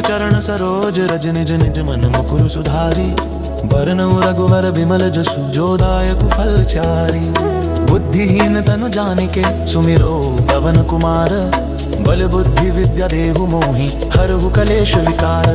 चरण सरोज रज निज निज मन मुकुर सुधारी। बरनउँ रघुवर बिमल जसु जो दायक फल चारी। बुद्धिहीन तनु जानिके सुमिरो पवन कुमार। बल बुद्धि विद्या देहु मोहि हरहु कलेश विकार।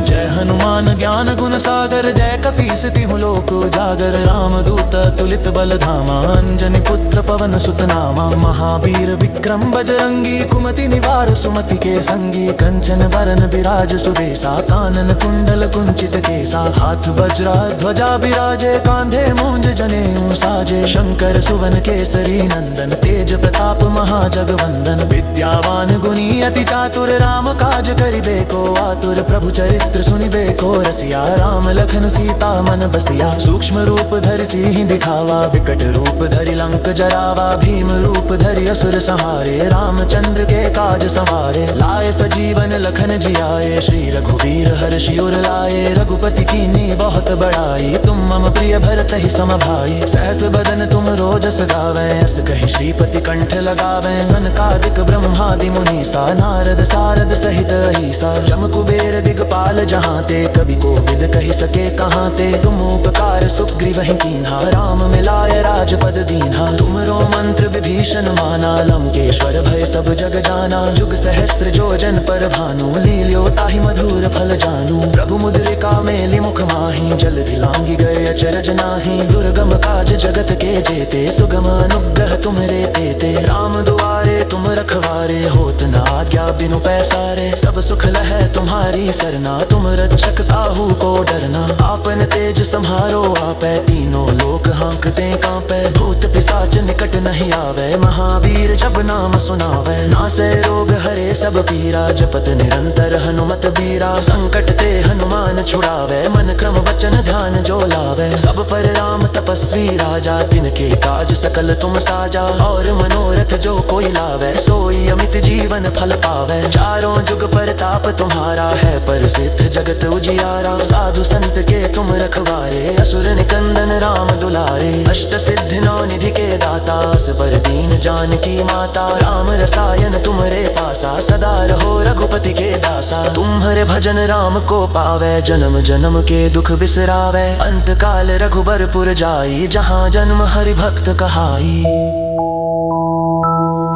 जय हनुमान ज्ञान गुण सागर जय कपीस तिहुँ लोक उजागर। रामदूत तुलित बल धामा अंजनी पुत्र पवन सुत नामा। महावीर विक्रम बजरंगी कुमति निवार सुमति के संगी। कंचन बरन बिराज सुबेसा कानन कुंडल कुंचित केसा। हाथ वज्रा ध्वजा बिराजे कांधे मूंज जनेऊ साजे। शंकर सुवन केसरी नंदन तेज प्रताप महाजगवंदन। विद्यावान गुणी अति चातुर राम काज करिबे को आतुर। प्रभु चरित्र सुनिबे को रसिया राम लखन सीता मन बसिया। सूक्ष्म रूप धरि सिंह दिखावा विकट रूप धरि लंक जरावा। भीम रूप धरि असुर संहारे रामचंद्र के काज संवारे। लाए सजीवन लखन जियाए श्री रघुवीर हर्षि उर लाए। रघुपति कीन्ही बहुत बड़ाई तुम मम प्रिय भरत ही सम भाई। सहस बदन तुम रोजस गावै अस कहि श्रीपति कंठ लगावै। सनकादिक ब्रह्मादि मुनीसा नारद सारद सहित अहीसा। जम कुबेर दिगपाल जहाँ ते कवि कोविद कहि सके कहाँ ते। तुम उपकार सुग्रीवहि कीन्हा राम मिलाय राजपद दीन्हा। तुमरो मंत्र विभीषण माना लंकेश्वर भय सब जग जाना। जुग सहस्र जो जन पर भानु लील्यो ताहि मधुर फल जानू। प्रभु मुद्रिका मेलि मुख माहि जलधि लांघि गए अचरज नाहि। दुर्गम काज जगत के जेते सुगम अनुग्रह तुम्हरे तेते। राम दुआरे तुम रखवारे होत न आज्ञा बिनु पैसारे। सब सुख लहै तुम्हारी सरना तुम रक्षक काहू को डरना। आपन तेज सम्हारो आपै तीनों लोक हाँकते कांपै। भूत पिशाच निकट नहीं आवे महावीर जब नाम सुनावै। नासै रोग हरे सब पीरा जपत निरंतर हनुमत बीरा। संकट ते हनुमान छुड़ावै मन क्रम वचन ध्यान जो लावै। सब पर राम तपस्वी राजा तिनके काज सकल तुम साजा। और मनोरथ जो कोई लावै सोई अमित जीवन फल पावै। चारों जुग परताप तुम्हारा है प्रसिद्ध जगत उजियारा। साधु संत के तुम रखवारे असुर निकंदन राम दुलारे। अष्ट सिद्धि नौ निधि के दाता असबर दीन जानकी माता। राम रसायन तुम्हरे पासा सदा रहो रघुपति के दासा। तुम्हरे भजन राम को पावै जन्म जन्म के दुख बिसरावै। अंत काल रघुबरपुर जाई जहाँ जन्म हरि भक्त कहाई।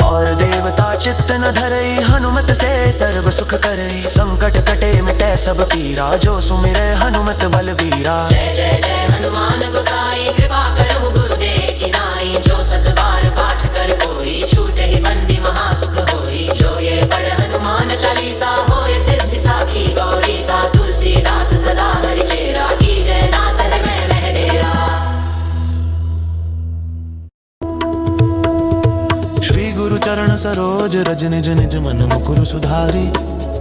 और देवता चित्त न धरई हनुमत से सर्व सुख करई। संकट कटे मिटै सब पीरा जो सुमिरै हनुमत बलबीरा। जय जय जय हनुमान गोसाई कृपा करहु गुरुदेव की नाई। जो सत बार पाठ कर कोई छूटे ही बंदी महासुख होई। जो ये पढ़ हनुमान चालीसा होए सिद्धि साखी गौरी सा। तुलसीदास सदा हरि चेरा की जय नाथ हृदय में डेरा। श्री गुरु चरण सरोज रज निज निज मन मुकुर सुधारी।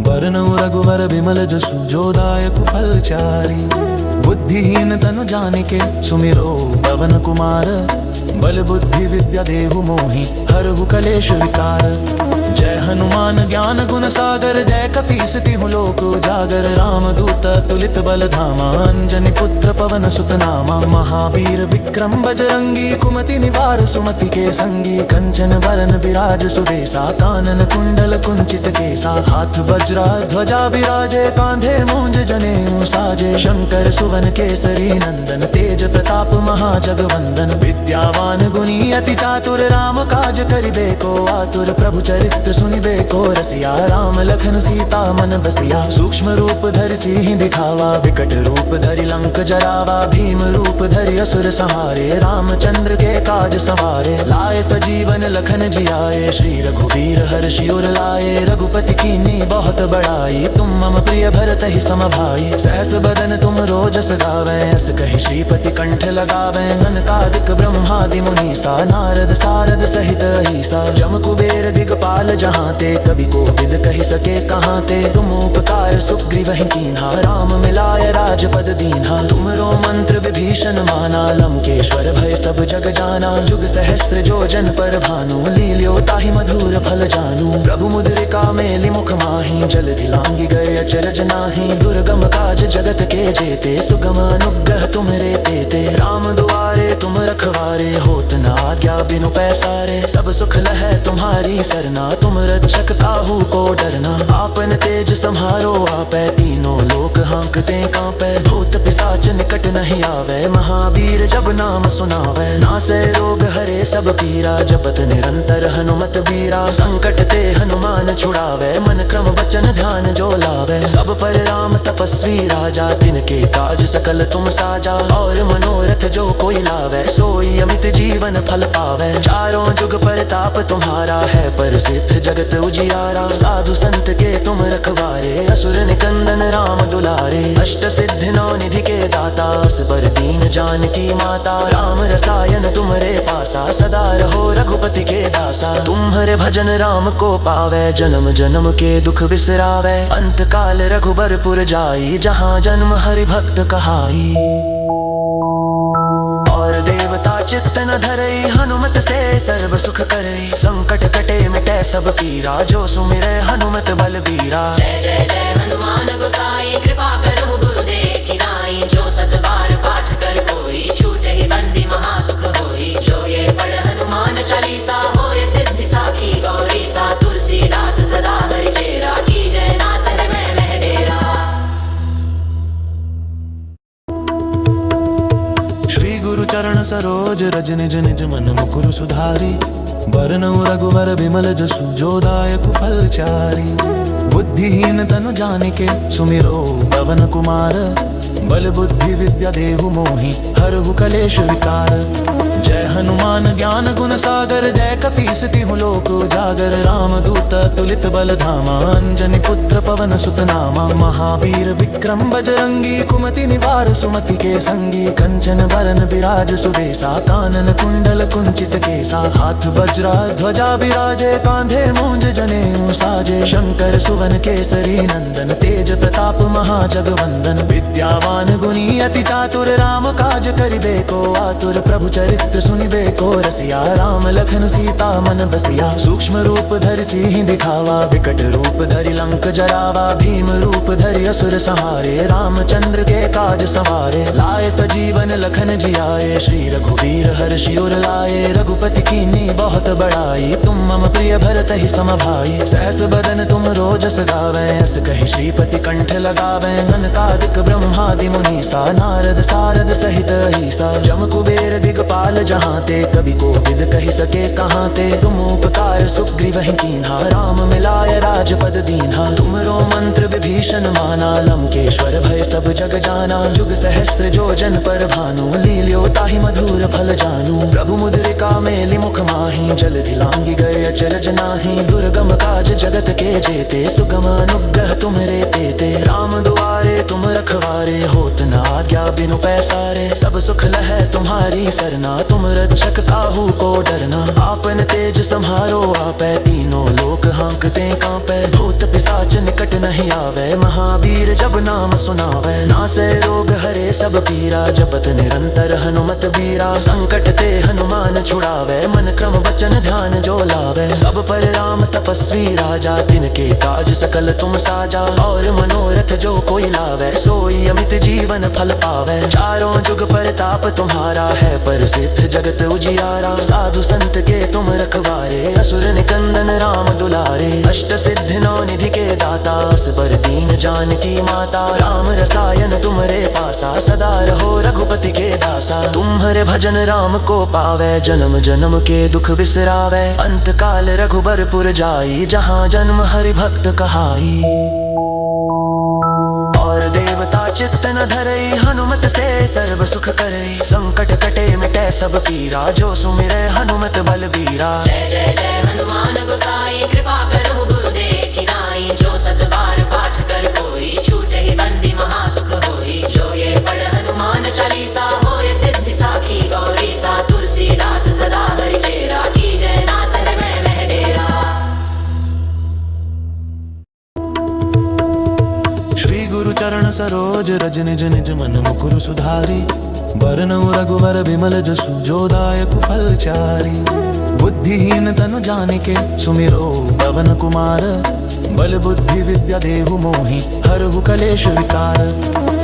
बरनउँ रघुवर बिमल जसु जो दायक फल चारी। बुद्धिहीन तनु जानिके सुमिरो पवन कुमार। बल बुद्धि विद्या देहु मोहि हरहु कलेश विकार। जय हनुमान ज्ञान गुण सागर जय कपीस तिहुँ लोक उजागर। रामदूत तुलित बल धामा अंजनी पुत्र पवन सुत नामा। महावीर विक्रम बजरंगी कुमति निवार सुमति के संगी। कंचन बरन बिराज सुबेसा कानन कुंडल कुंचित केसा। हाथ वज्रा ध्वजा बिराजे कांधे मूंज जनेऊ साजे। शंकर सुवन केसरी नंदन तेज प्रताप महाजगवंदन। विद्यावान गुणी अति चातुर राम काज करिबे को आतुर। प्रभु चरित्र सुनिबे को रसिया राम लखन सीता मन बसिया। सूक्ष्म रूप धरि सिंह दिखावा विकट रूप धरि लंक जरावा। भीम रूप धरि असुर संहारे रामचंद्र के काज संवारे। लाए सजीवन लखन जियाए श्री रघुवीर हर्षि उर लाए। रघुपति कीन्ही बहुत बड़ाई तुम मम प्रिय भरत ही सम भाई। सहस बदन तुम रोजस गावै अस कहि श्रीपति कंठ लगावै। सनकादिक ब्रह्मादि मुनीसा नारद सारद सहित अहीसा। जम कुबेर दिगपाल जहाँ ते कवि कोविद कहि सके कहाँ ते। तुम उपकार सुग्रीवहि कीन्हा राम मिलाय राजपद दीन्हा। तुमरो मंत्र विभीषण माना लंकेश्वर भय सब जग जाना। जुग सहस्र जो जन पर भानु लील्यो ताहि मधुर फल जानू। प्रभु मुद्रिका मेलि मुख माहि जलधि लांघि गए अचरज नाहि। दुर्गम काज जगत के जेते सुगम अनुग्रह तुम्हरे तेते। राम दुआरे तुम रखवारे होत न आज्ञा बिनु पैसारे। सब सुख लहै तुम्हारी सरना तुम रक्षक काहू को डरना। आपन तेज संहारो आपै, तीनों लोक हाँकते कांपै। भूत पिशाच निकट नहीं आवे, महावीर जब नाम सुनावे। नासै रोग हरे सब पीरा, जपत निरंतर हनुमत बीरा। संकट ते हनुमान छुड़ावे, मन क्रम वचन ध्यान जो लावे। सब पर राम तपस्वी राजा, तिनके काज सकल तुम साजा। और मनोरथ जो कोई लावे, सोई अमित जीवन फल पावे। चारों जुग परताप तुम्हारा है, प्रसिद्ध जगत उजियारा। साधु संत के तुम रखवारे, असुर निकंदन राम दुलारे। अष्ट सिद्धि नौ निधि के दाता, असबर दीन जानकी माता। राम रसायन तुमरे पासा, सदा रहो रघुपति के दासा। तुम्हारे भजन राम को पावे, जन्म जन्म के दुख बिसरावे। अंत काल रघुबरपुर जाई, जहाँ जन्म हरि भक्त कहाई। और देवता चित्त न धरई, हनुमत से सर्व सुख करई। संकट कटे मिटे सब पीरा, जो सुमिरै हनुमत बलबीरा। जय जय जय हनुमान गोसाई, कृपा करो गुरुदेव की नाई। जो सत बार पाठ कर कोई, छूटे ही बंदी महासुख होई। जो ये पढ़ हनुमान चालीसा, होए सिद्धि साखी गौरी सा। तुलसीदास सदा हरि चेरा, की जय नाथ हृदय में डेरा। श्री गुरु चरण सरोज रज निज निज मन मुकुर सुधारी। बरनउँ रघुवर बिमल जसु, जो दायक फल चारी। बुद्धिहीन तनु जानिके, सुमिरो पवन कुमार। बल बुद्धि विद्या देहु मोहि, हरहु कलेश विकार। जय हनुमान ज्ञान गुण सागर, जय कपीस तिहु लोक उजागर। रामदूत तुलित बल धामा, अंजनी पुत्र पवन सुत नामा। महावीर विक्रम बजरंगी, कुमति निवार सुमति के संगी। कंचन बरन बिराज सुबेसा, कानन कुंडल कुंचित केसा। हाथ वज्रा ध्वजा बिराजे, कांधे मूंज जनेऊ साजे। शंकर सुवन केसरी नंदन, तेज प्रताप महाजगवंदन। विद्यावान गुणी अति चातुर, राम काज करिबे को आतुर। प्रभु चरित्र सुनिबे को रसिया, राम लखन सीता मन बसिया। सूक्ष्म रूप धरि सिंह दिखावा, विकट रूप धरि लंक जरावा। भीम रूप धरि असुर संहारे, रामचंद्र के काज सवारे। लाए सजीवन लखन जियाए, श्री रघुवीर हर्षि उर लाए। रघुपति कीन्ही बहुत बड़ाई, तुम मम प्रिय भरत ही सम भाई। सहस बदन तुम रोजस गावै, अस कहि श्रीपति कंठ लगावै। सनकादिक ब्रह्मादि मुनीसा, नारद सारद सहित अहीसा। जम कुबेर दिगपाल जहाँ ते, कवि कोविद कहि सके कहाँ ते। तुम उपकार सुग्रीवहि कीन्हा, राम मिलाय राजपद दीन्हा। तुमरो मंत्र विभीषण माना, लंकेश्वर भय सब जग जाना। जुग सहस्र जो जन पर भानु, लील्यो ताहि मधुर फल जानू। प्रभु मुद्रिका मेलि मुख माहि, जलधि लांघि गए अचरज नाहि। दुर्गम काज जगत के जेते, सुगम अनुग्रह तुम्हरे तेते। राम दुआरे तुम रखवारे, होत न आज्ञा बिनु पैसारे। सब सुख लहै तुम्हारी सरना, तुम रक्षक काहू को डरना। आपन तेज संहारो आपै, तीनों लोक हाँकते कांपै। भूत पिशाच निकट नहीं आवे, महावीर जब नाम सुनावे। नासै रोग हरे सब पीरा, जपत निरंतर हनुमत बीरा। संकट ते हनुमान छुड़ावे, मन क्रम वचन ध्यान जो लावे। सब पर राम तपस्वी राजा, तिनके काज सकल तुम साजा। और मनोरथ जो कोई लावे, सोई अमित जीवन फल पावे। चारों जुग परताप तुम्हारा है, प्रसिद्ध जगत उजियारा। साधु संत के तुम रखवारे, असुर निकंदन राम दुलारे। अष्ट सिद्धि नौ निधि के दाता, असबर दीन जानकी माता। राम रसायन तुमरे पासा, सदा रहो रघुपति के दासा। तुम्हारे भजन राम को पावे, जन्म जन्म के दुख बिसरावे। अंत काल रघुबरपुर जाई, जहाँ जन्म हरि भक्त कहाई। और देवता चित्त न धरई, हनुमत से सर्व सुख करई। संकट कटे मिटे सब पीरा, जो सुमिरै हनुमत बलबीरा। जय जय जय हनुमान गोसाई, कृपा करो गुरुदेव की नाई। जो सत बार पाठ कर कोई, छूटे ही बंदी महासुख होई। जो ये पढ़ हनुमान चालीसा, होए सिद्धि साखी गौरी सा। तुलसीदास सदा हरि चेरा, की जय नाथ हृदय में डेरा। श्री गुरु चरण सरोज रज निज निज मन मुकुर सुधारी। बरनउँ रघुवर बिमल जसु, जो दायक फल चारी। बुद्धिहीन तनु जानिके, सुमिरो पवन कुमार। बल बुद्धि विद्या देहु मोहि हरहु कलेश विकार।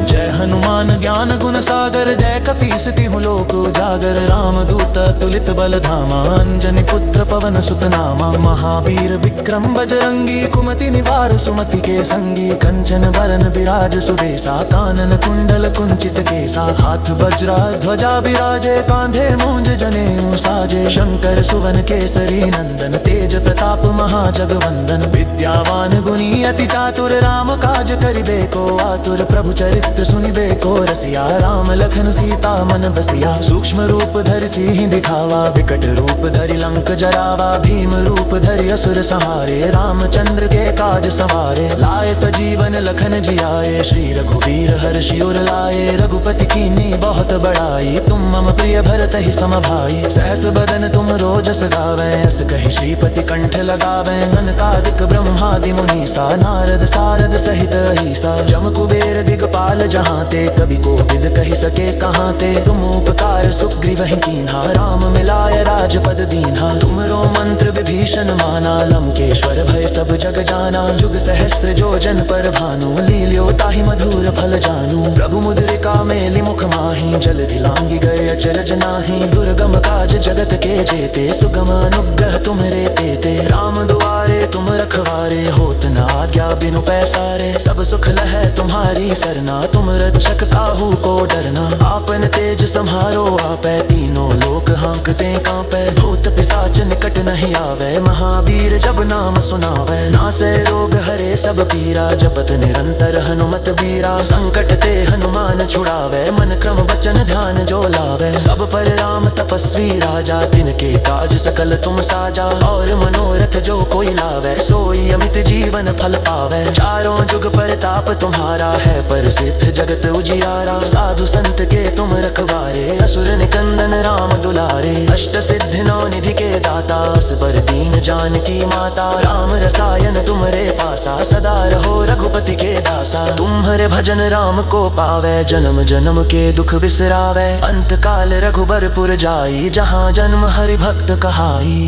जय हनुमान ज्ञान गुण सागर, जय कपीस तिहु लोक उजागर। राम दूत तुलित बल धामा, अंजनी पुत्र पवन सुत नामा। महावीर विक्रम बजरंगी, कुमति निवार सुमति के संगी। कंचन बरन बिराज सुबेसा, कानन कुंडल कुंचित केसा। हाथ वज्रा ध्वजा बिराजे, कांधे मूंज जनेऊ साजे। शंकर सुवन केसरी नंदन, तेज प्रताप महाजगवंदन। विद्यावान गुणी अति चातुर, राम काज करिबे को आतुर। प्रभु चरित्र सुनिबे को रसिया, राम लखन सीता मन बसिया। सूक्ष्म रूप धरि सिंह दिखावा, विकट रूप धरि लंक जरावा। भीम रूप धरि असुर संहारे, रामचंद्र के काज सवारे। लाए सजीवन लखन जियाए, श्री रघुवीर हर्षि उर लाए। रघुपति कीन्ही बहुत बड़ाई, तुम मम प्रिय भरत ही सम भाई। सहस बदन तुम रोजस गावै, अस कहि श्रीपति कंठ लगावै। सनकादिक ब्रह्मादि मुनीसा, नारद सारद सहित अहीसा। जम कुबेर दिगपाल जहाँ ते, कवि कोविद कहि सके कहाँ ते। तुम उपकार सुग्रीवहि कीन्हा, राम मिलाय राजपद दीन्हा। तुमरो मंत्र विभीषण माना, लंकेश्वर भय सब जग जाना। जुग सहस्र जो जन पर भानु, लील्यो ताहि मधुर फल जानू। प्रभु मुद्रिका मेलि मुख माहि, जलधि लांघि गए अचरज नाहि। दुर्गम काज जगत के जेते, सुगम अनुग्रह तुम्हरे तेते। राम दुआरे तुम रखवारे, होत न आज्ञा बिनु पैसारे। सब सुख लहै तुम्हारी सरना, तुम रक्षक काहू को डरना। आपन तेज सम्हारो आपै, तीनों लोक हांकते कांपै। भूत पिशाच निकट नहीं आवे, महावीर जब नाम सुनावै। नासै रोग हरे सब पीरा, जपत निरंतर हनुमत बीरा। संकट ते हनुमान छुड़ावै, मन क्रम वचन ध्यान जो लावै। सब पर राम तपस्वी राजा, तिनके काज सकल तुम साजा। और मनोरथ जो कोई लावै, सोई अमित जीवन फल पावै। चारों जुग परताप तुम्हारा है, प्रसिद्ध जगत उजियारा। साधु संत के तुम रखवारे, असुर निकंदन राम दुलारे। अष्ट सिद्धि नौ निधि के दाता, असबर दीन जानकी माता। राम रसायन तुमरे पासा, सदा रहो रघुपति के दासा। तुम्हारे भजन राम को पावै, जन्म जन्म के दुख बिसरावै। अंत काल रघुबरपुर जाई, जहाँ जन्म हरि भक्त कहाई।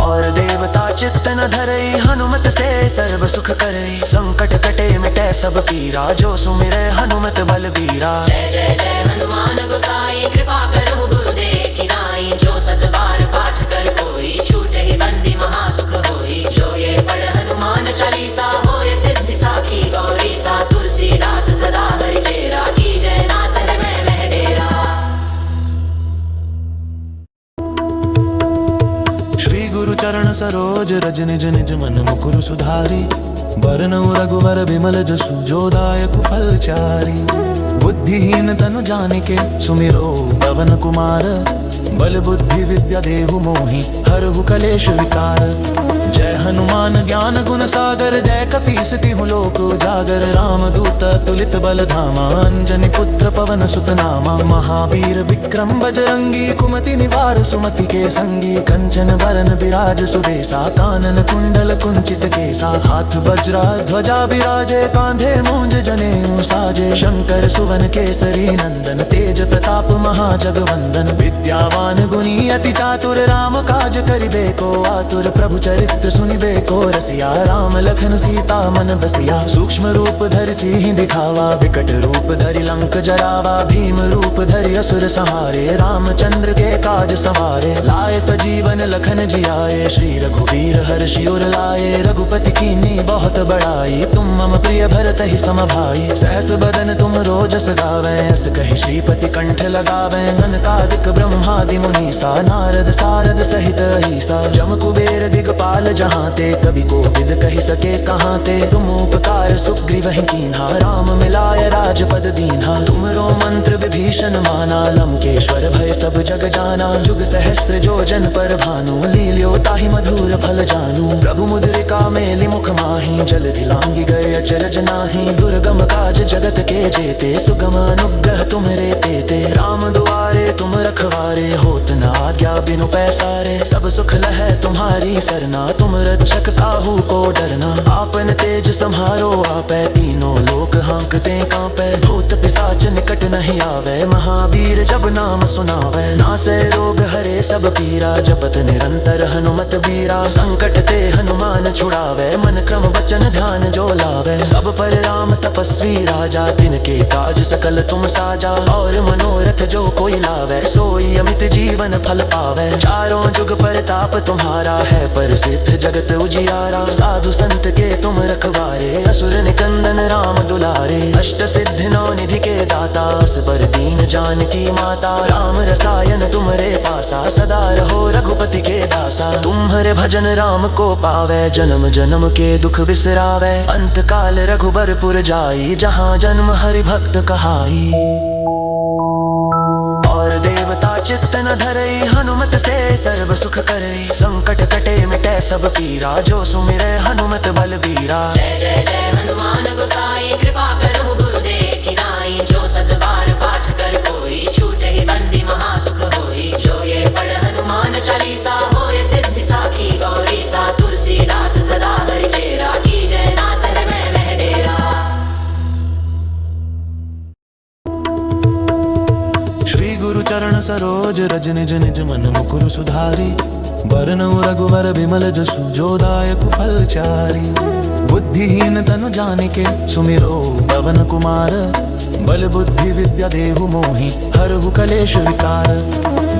और देवता चित्त न धरई, हनुमत से सर्व सुख करई। संकट कटे मिटै सब पीरा, जो सुमिरै हनुमत बलबीरा। जय जय जय हनुमान गोसाई, कृपा करहु गुरुदेव की नाई। जो सत बार पाठ कर कोई, छूटहि बंदी महासुख होई। जो ये पढ़ हनुमान चालीसा, होय सिद्धि साखी गौरी सा। तुलसीदास सदा हरि चेरा, की जय नाथ हृदय मह डेरा। श्री गुरु चरण सरोज रज निज निज मन मुकुर सुधारी। बरनउँ रघुवर बिमल जसु, जो दायक फल चारी। बुद्धिहीन तनु जानिके, सुमिरो पवन कुमार। बल बुद्धि विद्या देहु मोहि हरहु कलेश विकार। जय हनुमान ज्ञान गुण सागर, जय कपीस तिहु लोक उजागर। राम दूत तुलित बल धामा, अंजनी पुत्र पवन सुत नामा। महावीर विक्रम बजरंगी, कुमति निवार सुमति के संगी। कंचन बरन बिराज सुबेसा, कानन कुंडल कुंचित केसा। हाथ वज्रा ध्वजा बिराजे, कांधे मूंज जनेऊ साजे। शंकर सुवन केसरी नंदन, तेज प्रताप महाजगवंदन। विद्यावान गुणी अति चातुर, राम काज करिबे को आतुर। प्रभु चरित्र सुनिबे को रसिया, राम लखन सीता मन बसिया। सूक्ष्म रूप धरि सिंह दिखावा, विकट रूप धरि लंक जरावा। भीम रूप धरि असुर संहारे, रामचंद्र के काज सवारे। लाए सजीवन लखन जियाए, श्री रघुवीर हर्षि उर लाए। रघुपति कीन्ही बहुत बड़ाई, तुम मम प्रिय भरत ही सम भाई। सहस बदन तुम रोजस गावै, अस कहि श्रीपति कंठ लगावै। सनकादिक ब्रह्मादि मुनीसा, नारद सारद सहित अहीसा। जम कुबेर दिगपाल जहाँ ते, कवि कोविद कहि सके कहाँ ते। तुम उपकार सुग्रीवहि कीन्हा, राम मिलाय राजपद दीन्हा। तुमरो मंत्र विभीषण माना, लंकेश्वर भय सब जग जाना। जुग सहस्र जो जन पर भानु, लील्यो ताहि मधुर फल जानू। प्रभु मुद्रिका मेलि मुख माहि, जलधि लांघि गए अचरज नाहि। दुर्गम काज जगत के जेते, सुगम अनुग्रह तुम्हरे तेते। राम दुआरे तुम रखवारे, होत न आज्ञा बिनु पैसारे। सब सुख लहै तुम्हारी सरना, तुम रक्षक काहू को डरना। आपन तेज सम्हारो आपै, तीनों लोक हाँकते कांपै। भूत पिशाच निकट नहीं आवे, महावीर जब नाम सुनावे। नासै रोग हरे सब पीरा, जपत निरंतर हनुमत बीरा। संकट ते हनुमान छुड़ावे, मन क्रम वचन ध्यान जो लावे। सब पर राम तपस्वी राजा, तिनके काज सकल तुम साजा। और मनोरथ जो कोई लावे, सोई अमित जीवन फल पावे। चारों जुग परताप तुम्हारा है, प्रसिद्ध जगत उजियारा। साधु संत के तुम रखवारे, असुर निकंदन राम दुलारे। अष्ट सिद्धि नौ निधि के दाता, असबर दीन जानकी माता। राम रसायन तुमरे पासा, सदा रहो रघुपति के दासा। तुम्हारे भजन राम को पावे, जन्म जन्म के दुख बिसरावे। अंत काल रघुबरपुर जाई, जहाँ जन्म हरि भक्त कहाई। और देवता चित्त न धरई, हनुमत से सर्व सुख करई। संकट कटे मिटे सब पीरा, जो सुमिरै हनुमत बलबीरा। जय जय जय हनुमान गोसाई, कृपा करो गुरुदेव की नाई। जो सत बार पाठ कर कोई, छूटे ही बंदी महासुख होई। जो ये पढ़ हनुमान चालीसा, होए सिद्धि साखी गौरी सा। तुलसीदास सदा हरि चेरा, की जय नाथ हृदय में डेरा। श्री गुरु चरण सरोज रज निज निज मन मुकुर सुधारी। बरनउँ रघुवर बिमल जसु, जो दायक फल चारी। बुद्धिहीन तनु जानिके, सुमिरो पवन कुमार। बल बुद्धि विद्या देहु मोहि, हरहु कलेश विकार।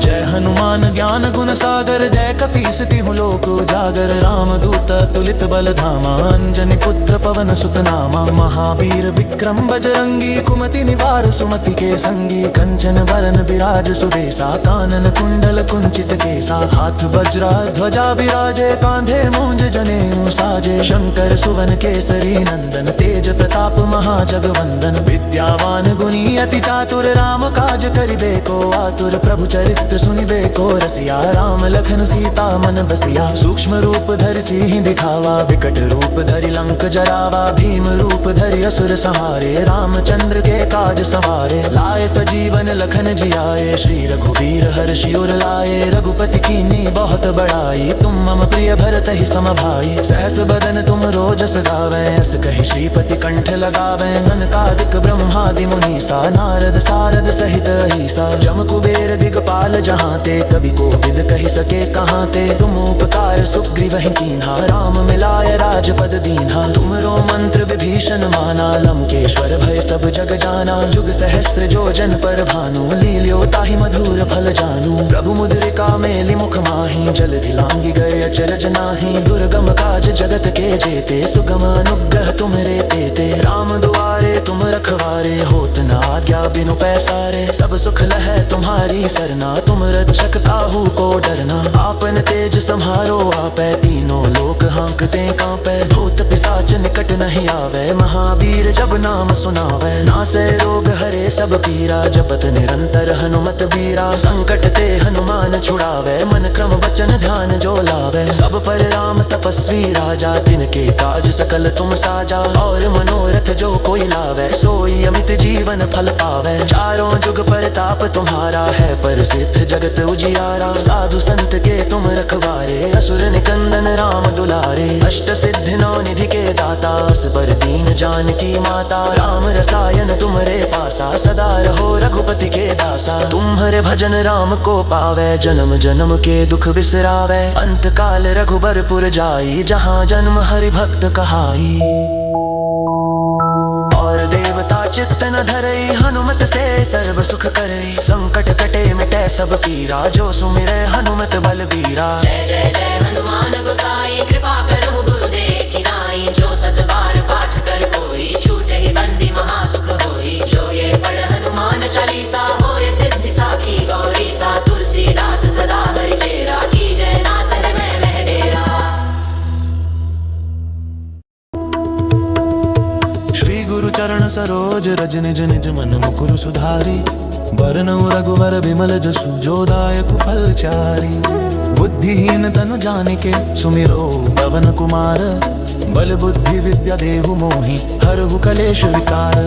जय हनुमान ज्ञान गुण सागर, जय कपीस तिहुँ लोक उजागर। रामदूत तुलित बल धामा, अंजनी पुत्र पवन सुत नामा। महावीर विक्रम बजरंगी, कुमति निवार सुमति के संगी। कंचन वरन विराज सुदेशा, कानन कुंडल कुंचित केसा। हाथ वज्रा ध्वजा विराजे, कांधे मूंज जनेऊ साजे। शंकर सुवन केसरी नंदन, तेज प्रताप महाजगवंदन। विद्यावान गुणी अति चातुर, राम काज करिबे को आतुर। प्रभु चरित्र सुनिबे को रसिया, राम लखन सीता मन बसिया। सूक्ष्म रूप धरि सिंह दिखावा, विकट रूप धरि लंक जरावा। भीम रूप धरि असुर संहारे, रामचंद्र के काज सवारे। लाए सजीवन लखन जियाए, श्री रघुवीर हर्षि उर लाए। रघुपति कीन्ही बहुत बड़ाई, तुम मम प्रिय भरत ही सम भाई। सहस बदन तुम रोजस गावें, अस कहि श्रीपति कंठ लगावें। सनकादिक ब्रह्मादि मुनीसा, नारद सारद सहित अहीसा। जम कुबेर दिगपाल जहाँ ते, कवि कोविद कहि सके कहाँ ते। तुम उपकार सुग्रीवहि कीन्हा, राम मिलाय राजपद दीन्हा। तुमरो मंत्र विभीषण माना, लंकेश्वर भय सब जग जाना। जुग सहस्र जो जन पर भानु, लील्यो ताहि मधुर फल जानू। प्रभु मुद्रिका मेलि मुख माहि, जलधि लांघि गए अचरज नाहि। दुर्गम काज जगत के जेते, सुगम अनुग्रह तुमरे तेते। राम दुआरे तुम रखवारे, होत न आज्ञा बिनु पैसारे। सब सुख लहै तुम्हारी सरना, तुम रक्षक काहू को डरना। आपन तेज सम्हारो आपै, तीनों लोक हाँकते कांपै। भूत पिशाच निकट नहीं आवे, महावीर जब नाम सुनावे। नासै रोग हरे सब पीरा, जपत निरंतर हनुमत बीरा। संकट ते हनुमान छुड़ावे, मन क्रम वचन ध्यान जो लावे। सब पर राम तपस्वी राजा, तिनके काज सकल तुम साजा। और मनोरथ जो कोई लावे, सोई अमित जीवन फल पावे। चारों जुग परताप तुम्हारा है, प्रसिद्ध जगत उजियारा। साधु संत के तुम रखवारे, असुर निकंदन राम दुलारे। अष्ट सिद्धि नौ निधि के दाता, असबर दीन जानकी माता। राम रसायन तुमरे पासा, सदा रहो रघुपति के दासा। तुम्हारे भजन राम को पावे, जन्म जन्म के दुख बिसरावे। अंत काल रघुबरपुर जाई, जहाँ जन्म हरि भक्त कहाई। और देवता चित्त न धरई, हनुमत से सर्व सुख करई। संकट कटे मिटे सब पीरा, जो सुमिरै हनुमत बलबीरा। जय जय जय हनुमान गोसाई, कृपा करो गुरुदेव की नाई। जो सत बार पाठ कर कोई, छूटे ही बंदी महासुख होई। जो ये पढ़ हनुमान चालीसा, होए सिद्धि साखी गौरी सा। तुलसीदास सदा हरि चेरा, की जय नाथ हृदय में डेरा। श्री गुरु चरण सरोज रज निज निज मन मुकुर सुधारी। बरनउँ रघुवर बिमल जसु, जो दायक फल चारी। बुद्धिहीन तनु जानिके, सुमिरो पवन कुमार। बल बुद्धि विद्या देहु मोहि, हरहु कलेश विकार।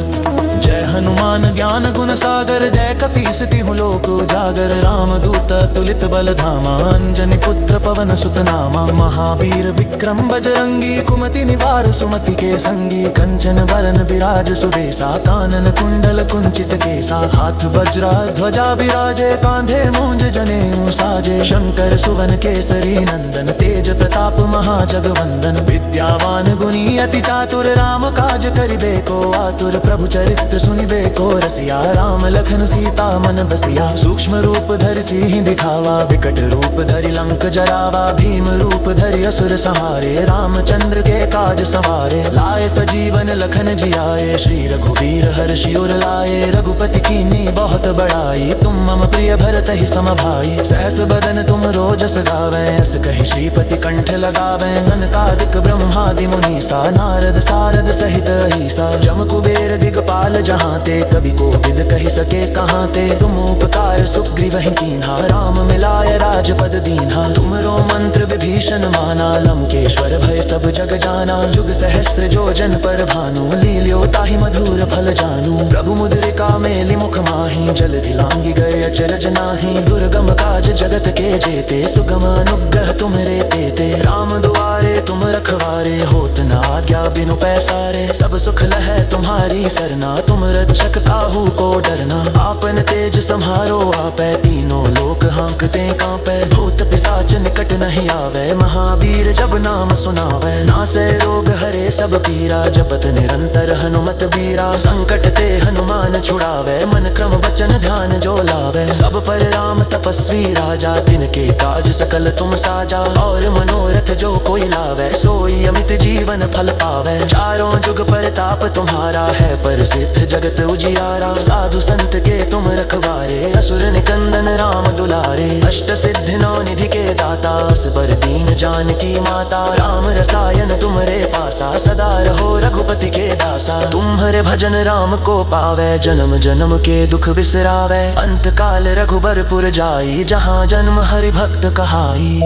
जय हनुमान ज्ञान गुण सागर, जय कपीस तिहु लोक उजागर। राम दूत तुलित बल धामा, अंजनी पुत्र पवन सुत नामा। महावीर विक्रम बजरंगी, कुमति निवार सुमति के संगी। कंचन बरन बिराज सुबेसा, कानन कुंडल कुंचित केसा। हाथ वज्रा ध्वजा बिराजे, कांधे मूंज जनेऊ साजे। शंकर सुवन केसरी नंदन, तेज प्रताप महाजगवंदन। विद्यावान गुणी अति चातुर, राम काज करिबे को आतुर। प्रभु चरित्र सुनिबे को रसिया, राम लखन सीता मन बसिया। सूक्ष्म रूप धरि सिंह दिखावा, विकट रूप धरि लंक जरावा। भीम रूप धरि असुर संहारे, रामचंद्र के काज सवारे। लाए सजीवन लखन जियाए, श्री रघुवीर हर्षि उर लाए। रघुपति कीन्ही बहुत बड़ाई, तुम मम प्रिय भरत ही सम भाई। सहस बदन तुम रोजस गावै, अस कहि श्रीपति कंठ लगावै। सनकादिक ब्रह्मादि मुनीसा, नारद सारद सहित अहीसा। जम कुबेर दिगपाल जहाँ ते, कवि कोविद कहि सके कहाँ ते। तुम उपकार सुग्रीवहि कीन्हा, राम मिलाय राजपद दीन्हा। तुमरो मंत्र विभीषण माना, लंकेश्वर भय सब जग जाना। जुग सहस्र जो जन पर भानु, लील्यो ताहि मधुर फल जानू। प्रभु मुद्रिका मेलि मुख माहि, जलधि लांघि गए अचरज नाहि। दुर्गम काज जगत के जेते, सुगम अनुग्रह तुमरे तेते। राम दुआरे तुम रखवारे, होत न आज्ञा बिनु पैसारे। सब सुख लहै तुम्हारी सरना, तुम रक्षक काहू को डरना। आपन तेज सम्हारो आपै, तीनों लोक हांकते कांपै। भूत पिशाच निकट नहीं आवे, महावीर जब नाम सुनावै। नासै रोग हरे सब पीरा, जपत निरंतर हनुमत बीरा। संकट ते हनुमान छुड़ावै, मन क्रम वचन ध्यान जो लावै। सब पर राम तपस्वी राजा, तिनके काज सकल तुम साजा। और मनोरथ जो कोई लावै, सोई अमित जीवन फल पावै। चारों जुग परताप तुम्हारा है, प्रसिद्ध जगत उजियारा। साधु संत के तुम रखवारे, असुर निकंदन राम दुलारे। अष्ट सिद्धि नौ निधि के दाता, असबर दीन जानकी माता। राम रसायन तुमरे पासा, सदा रहो रघुपति के दासा। तुम्हारे भजन राम को पावै, जन्म जन्म के दुख बिसरावै। अंत काल रघुबरपुर जाई, जहाँ जन्म हरि भक्त कहाई।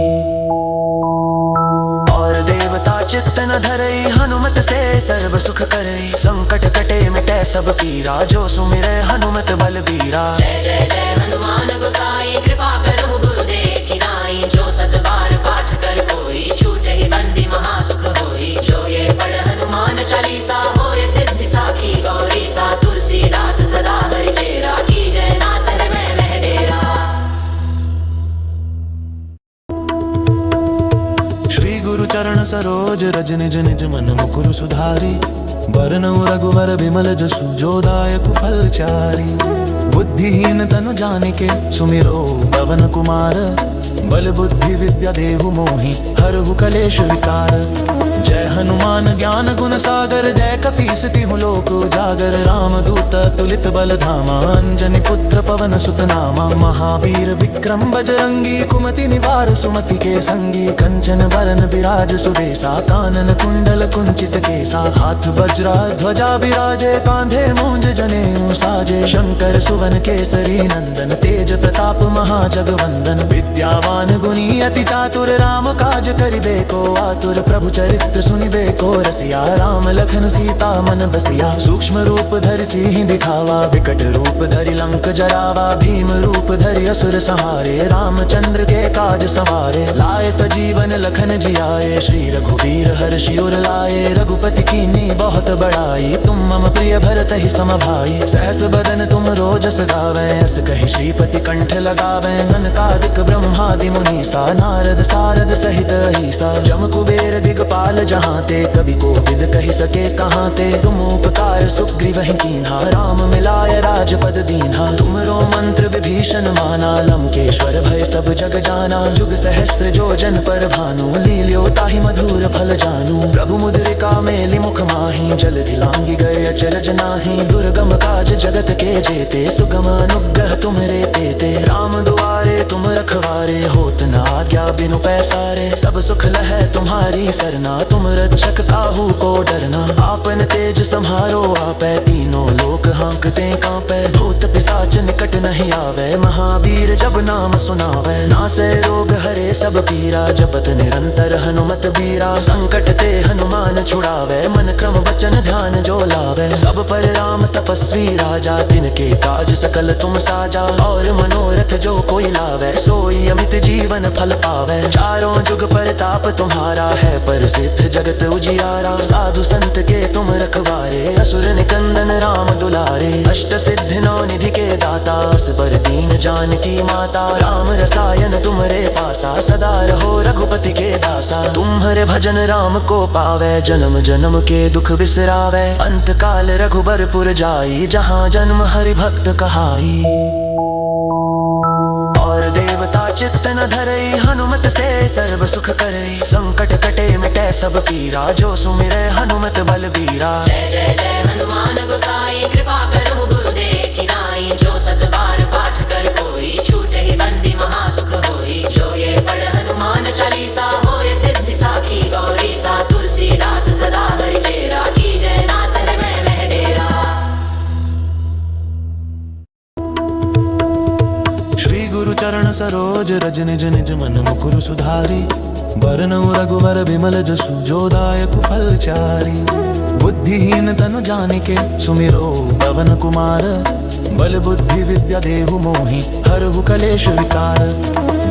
और देवता चित्त न धरई, हनुमत से सर्व सुख करई। संकट कटे मिटै सब पीरा, जो सुमिरै हनुमत बलबीरा। जय जय जय हनुमान गोसाई, कृपा करो गुरुदेव की नाई। जो सत बार पाठ कर कोई, छूटे ही बंदी महासुख होई। जो ये पढ़ हनुमान चालीसा, होए सिद्धि साखी गौरी सा। तुलसीदास सदा हरि चेरा, की जय नाथ हृदय में डेरा। श्री गुरु चरण सरोज रज, निज निज मन मुकुर सुधारी। बरनउँ रघुवर बिमल जसु, जो दायक फल चारी। बुद्धिहीन तनु जानिके, सुमिरो पवन कुमार। बल बुद्धि विद्या देहु मोहि, हरहु कलेश विकार। जय हनुमान ज्ञान गुण सागर, जय कपीस तिहु लोक उजागर। राम दूत तुलित बल धामा, अंजनी पुत्र पवन सुत नामा। महावीर विक्रम बजरंगी, कुमति निवार सुमति के संगी। कंचन बरन बिराज सुबेसा, कानन कुंडल कुंचित केसा। हाथ वज्रा ध्वजा बिराजे, कांधे मूंज जनेऊ साजे। शंकर सुवन केसरी नंदन, तेज प्रताप महाजगवंदन। विद्यावान गुणी अति चातुर, राम काज करिबे को आतुर। प्रभु चरित्र सुनिबे को रसिया, राम लखन सीता मन बसिया। सूक्ष्म रूप धरि सिंह दिखावा, विकट रूप धरि लंक जरावा। भीम रूप धरि असुर संहारे, रामचंद्र के काज सवारे। लाए सजीवन लखन जियाए, श्री रघुवीर हर्षि उर लाए। रघुपति कीन्ही बहुत बड़ाई, तुम मम प्रिय भरत ही सम भाई। सहस बदन तुम रोजस गावै, अस कहि श्रीपति कंठ लगावै। सनकादिक ब्रह्मादि मुनीसा, नारद सारद सहित अहीसा। जम कुबेर दिगपाल जहाँ ते, कवि कोविद कहि सके कहाँ ते। तुम उपकार सुग्रीवहि कीन्हा, राम मिलाय राजपद दीन्हा। तुमरो मंत्र विभीषण माना, लंकेश्वर भय सब जग जाना। जुग सहस्र जो जन पर भानु, लील्यो ताहि मधुर फल जानू। प्रभु मुद्रिका मेलि मुख माहि, जलधि लांघि गए अचरज नाहि। दुर्गम काज जगत के जेते, सुगम अनुग्रह तुमरे तेते। राम दुआरे तुम रखवारे, होत न आज्ञा बिनु पैसारे। सब सुख लहै तुम्हारी सरना, तुम रक्षक काहू को डरना। आपन तेज सम्हारो आपै, तीनों लोक हांकते कांपै। भूत पिशाच निकट नहीं आवे, महावीर जब नाम सुनावै। नासै रोग हरे सब पीरा, जपत निरंतर हनुमत बीरा। संकट ते हनुमान छुड़ावे, मन क्रम वचन ध्यान जो लावे। सब पर राम तपस्वी राजा, तिनके काज सकल तुम साजा। और मनोरथ जो कोई लावे, सोई अमित जीवन फल पावे। चारों जुग परताप तुम्हारा है, प्रसिद्ध जगत उजियारा। साधु संत के तुम रखवारे, असुर निकंदन राम दुलारे। अष्ट सिद्धि नौ निधि के दाता, असबर दीन जानकी माता। राम रसायन तुमरे पासा, सदा रहो रघुपति के दासा। तुम्हारे भजन राम को पावे, जन्म जन्म के दुख बिसरावे। अंत काल रघुबरपुर जाई, जहाँ जन्म हरि भक्त कहाई। और देवता चित्त न धरई, हनुमत से सर्व सुख करई। संकट कटे मिटे सब पीरा, जो सुमिरे हनुमत बलबीरा। जय जय जय हनुमान गोसाई, कृपा करहु गुरुदेव की नाई। जो सत बार पाठ कर कोई, छूटे ही बंदी महासुख होई। जो ये पढ़ हनुमान चालीसा, होए सिद्धि साखी गौरी सा। तुलसीदास सदा हरि चेरा, की जय नाथ हृदय में डेरा। श्री गुरु चरण सरोज रज निज निज मन मुकुर सुधारी। बरनउँ रघुवर बिमल जसु, जो दायक फल चारी। बुद्धिहीन तनु जानिके, सुमिरो पवन कुमार। बल बुद्धि विद्या देहु मोहि, हरहु कलेश विकार।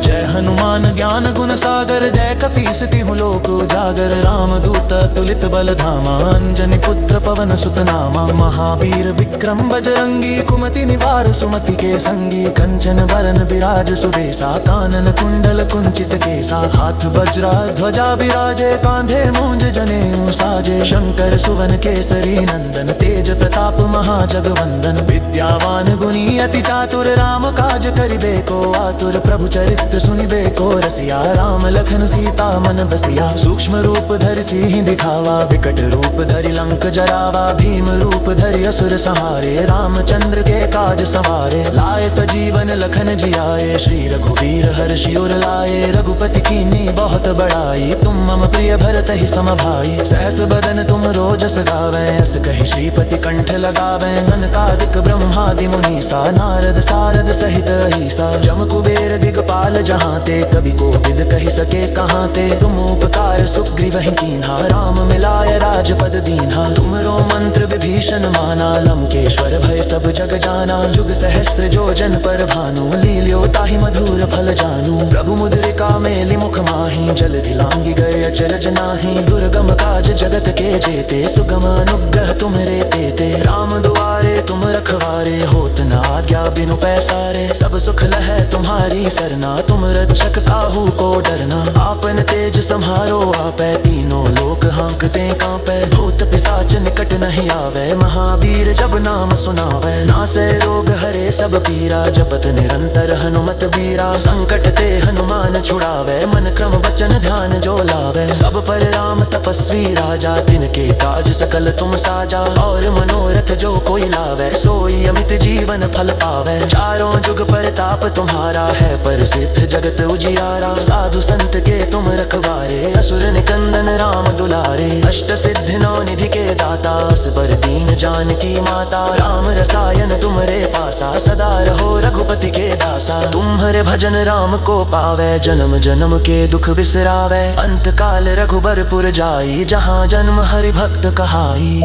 जय हनुमान ज्ञान गुण सागर, जय कपीस तिहु लोक उजागर। राम दूत तुलित बल धामा, अंजनी पुत्र पवन सुत नामा। महावीर विक्रम बजरंगी, कुमति निवार सुमति के संगी। कंचन बरन बिराज सुबेसा, कानन कुंडल कुंचित केसा। हाथ वज्रा ध्वजा बिराजे, कांधे मूंज जनेऊ साजे। शंकर सुवन केसरी नंदन, तेज प्रताप महाजगवंदन। विद्यावान गुणी अति चातुर, राम काज करिबे को आतुर। प्रभु चरित्र सुनिबे को रसिया, राम लखन सीता मन बसिया। सूक्ष्म रूप धरि सिंह दिखावा, विकट रूप धरि लंक जरावा। भीम रूप धरि असुर संहारे, रामचंद्र के काज सवारे। लाए सजीवन लखन जियाए, श्री रघुवीर हर्षि उर लाए। रघुपति कीन्ही बहुत बड़ाई, तुम मम प्रिय भरत ही सम भाई। सहस बदन तुम रोजस गावे, अस कहि श्रीपति कंठ लगावे। सनकादिक ब्रह्मादि मुनीसा, नारद सारद सहित अहीसा। जम कुबेर दिगपाल जहाँ ते, कभी को विद कही सके कहाँ ते। तुम उपकार सुग्रीव ही कीन्हा, राम मिलाय राजपद दीन्हा। तुमरो मंत्र विभीषण माना, लंकेश्वर भय सब जग जाना। जुग सहस्र जो जन पर भानु, लील्यो ताहि मधुर फल जानू। प्रभु मुद्रिका मेलि मुख माहि, जलधि लांघि गए अचरज नाही। दुर्गम काज जगत के जेते, सुगम अनुग्रह तुम्हरे तेते। राम दुआरे तुम रखवारे, होत न आज्ञा बिनु पैसारे। सब सुख लहै तुम्हारी सरना, तुम रक्षक काहू को डरना। आपन तेज सम्हारो आपै, तीनों लोक हाँकते कांपै। भूत पिशाच निकट नहीं आवे, महावीर जब नाम सुनावे। नासै रोग हरे सब पीरा, जपत निरंतर हनुमत बीरा। संकट ते हनुमान छुड़ावे, मन क्रम वचन ध्यान जो लावे। सब पर राम तपस्वी राजा, तिनके काज सकल तुम साजा। और मनोरथ जो कोई लावे, सोई अमित जीवन फल पावे। चारों जुग परताप तुम्हारा है, प्रसिद्ध जगत उजियारा। साधु संत के तुम रखवारे, असुर निकंदन राम दुलारे। अष्ट सिद्धि नौ निधि के दाता, असबर दीन जानकी माता। राम रसायन तुमरे पासा, सदा रहो रघुपति के दासा। तुम्हारे भजन राम को पावे, जन्म जन्म के दुख बिसरावे। अंत काल रघुबरपुर जाई, जहाँ जन्म हरि भक्त कहाई।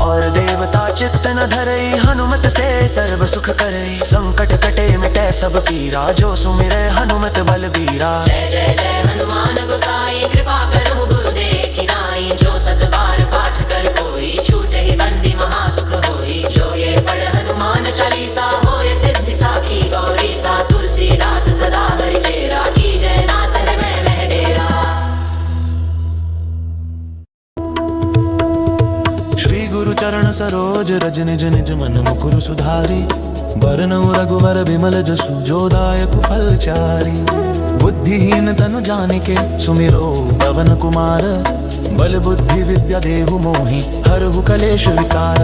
और देवता चित्त न धरई, हनुमत से सर्व सुख करई। संकट कटे मिटे सब पीरा, जो सुमिरे हनुमत बलबीरा। जय जय जय हनुमान गोसाई, कृपा करहु गुरुदेव की नाई। जो सत बार पाठ कर कोई, छूटे ही बंदी महासुख होई। जो ये पढ़ हनुमान चालीसा, होए सिद्धि साखी गौरी सा। तुलसीदास सदा हरि चेरा, की जय नाथ हृदय में डेरा। श्री गुरु चरण सरोज रज निज निज मन मुकुर सुधारी। बरनउँ रघुवर बिमल जसु, जो दायक फल चारी। बुद्धिहीन तनु जानिके, सुमिरो पवन कुमार। बल बुद्धि विद्या देहु मोहि, हरहु कलेश विकार।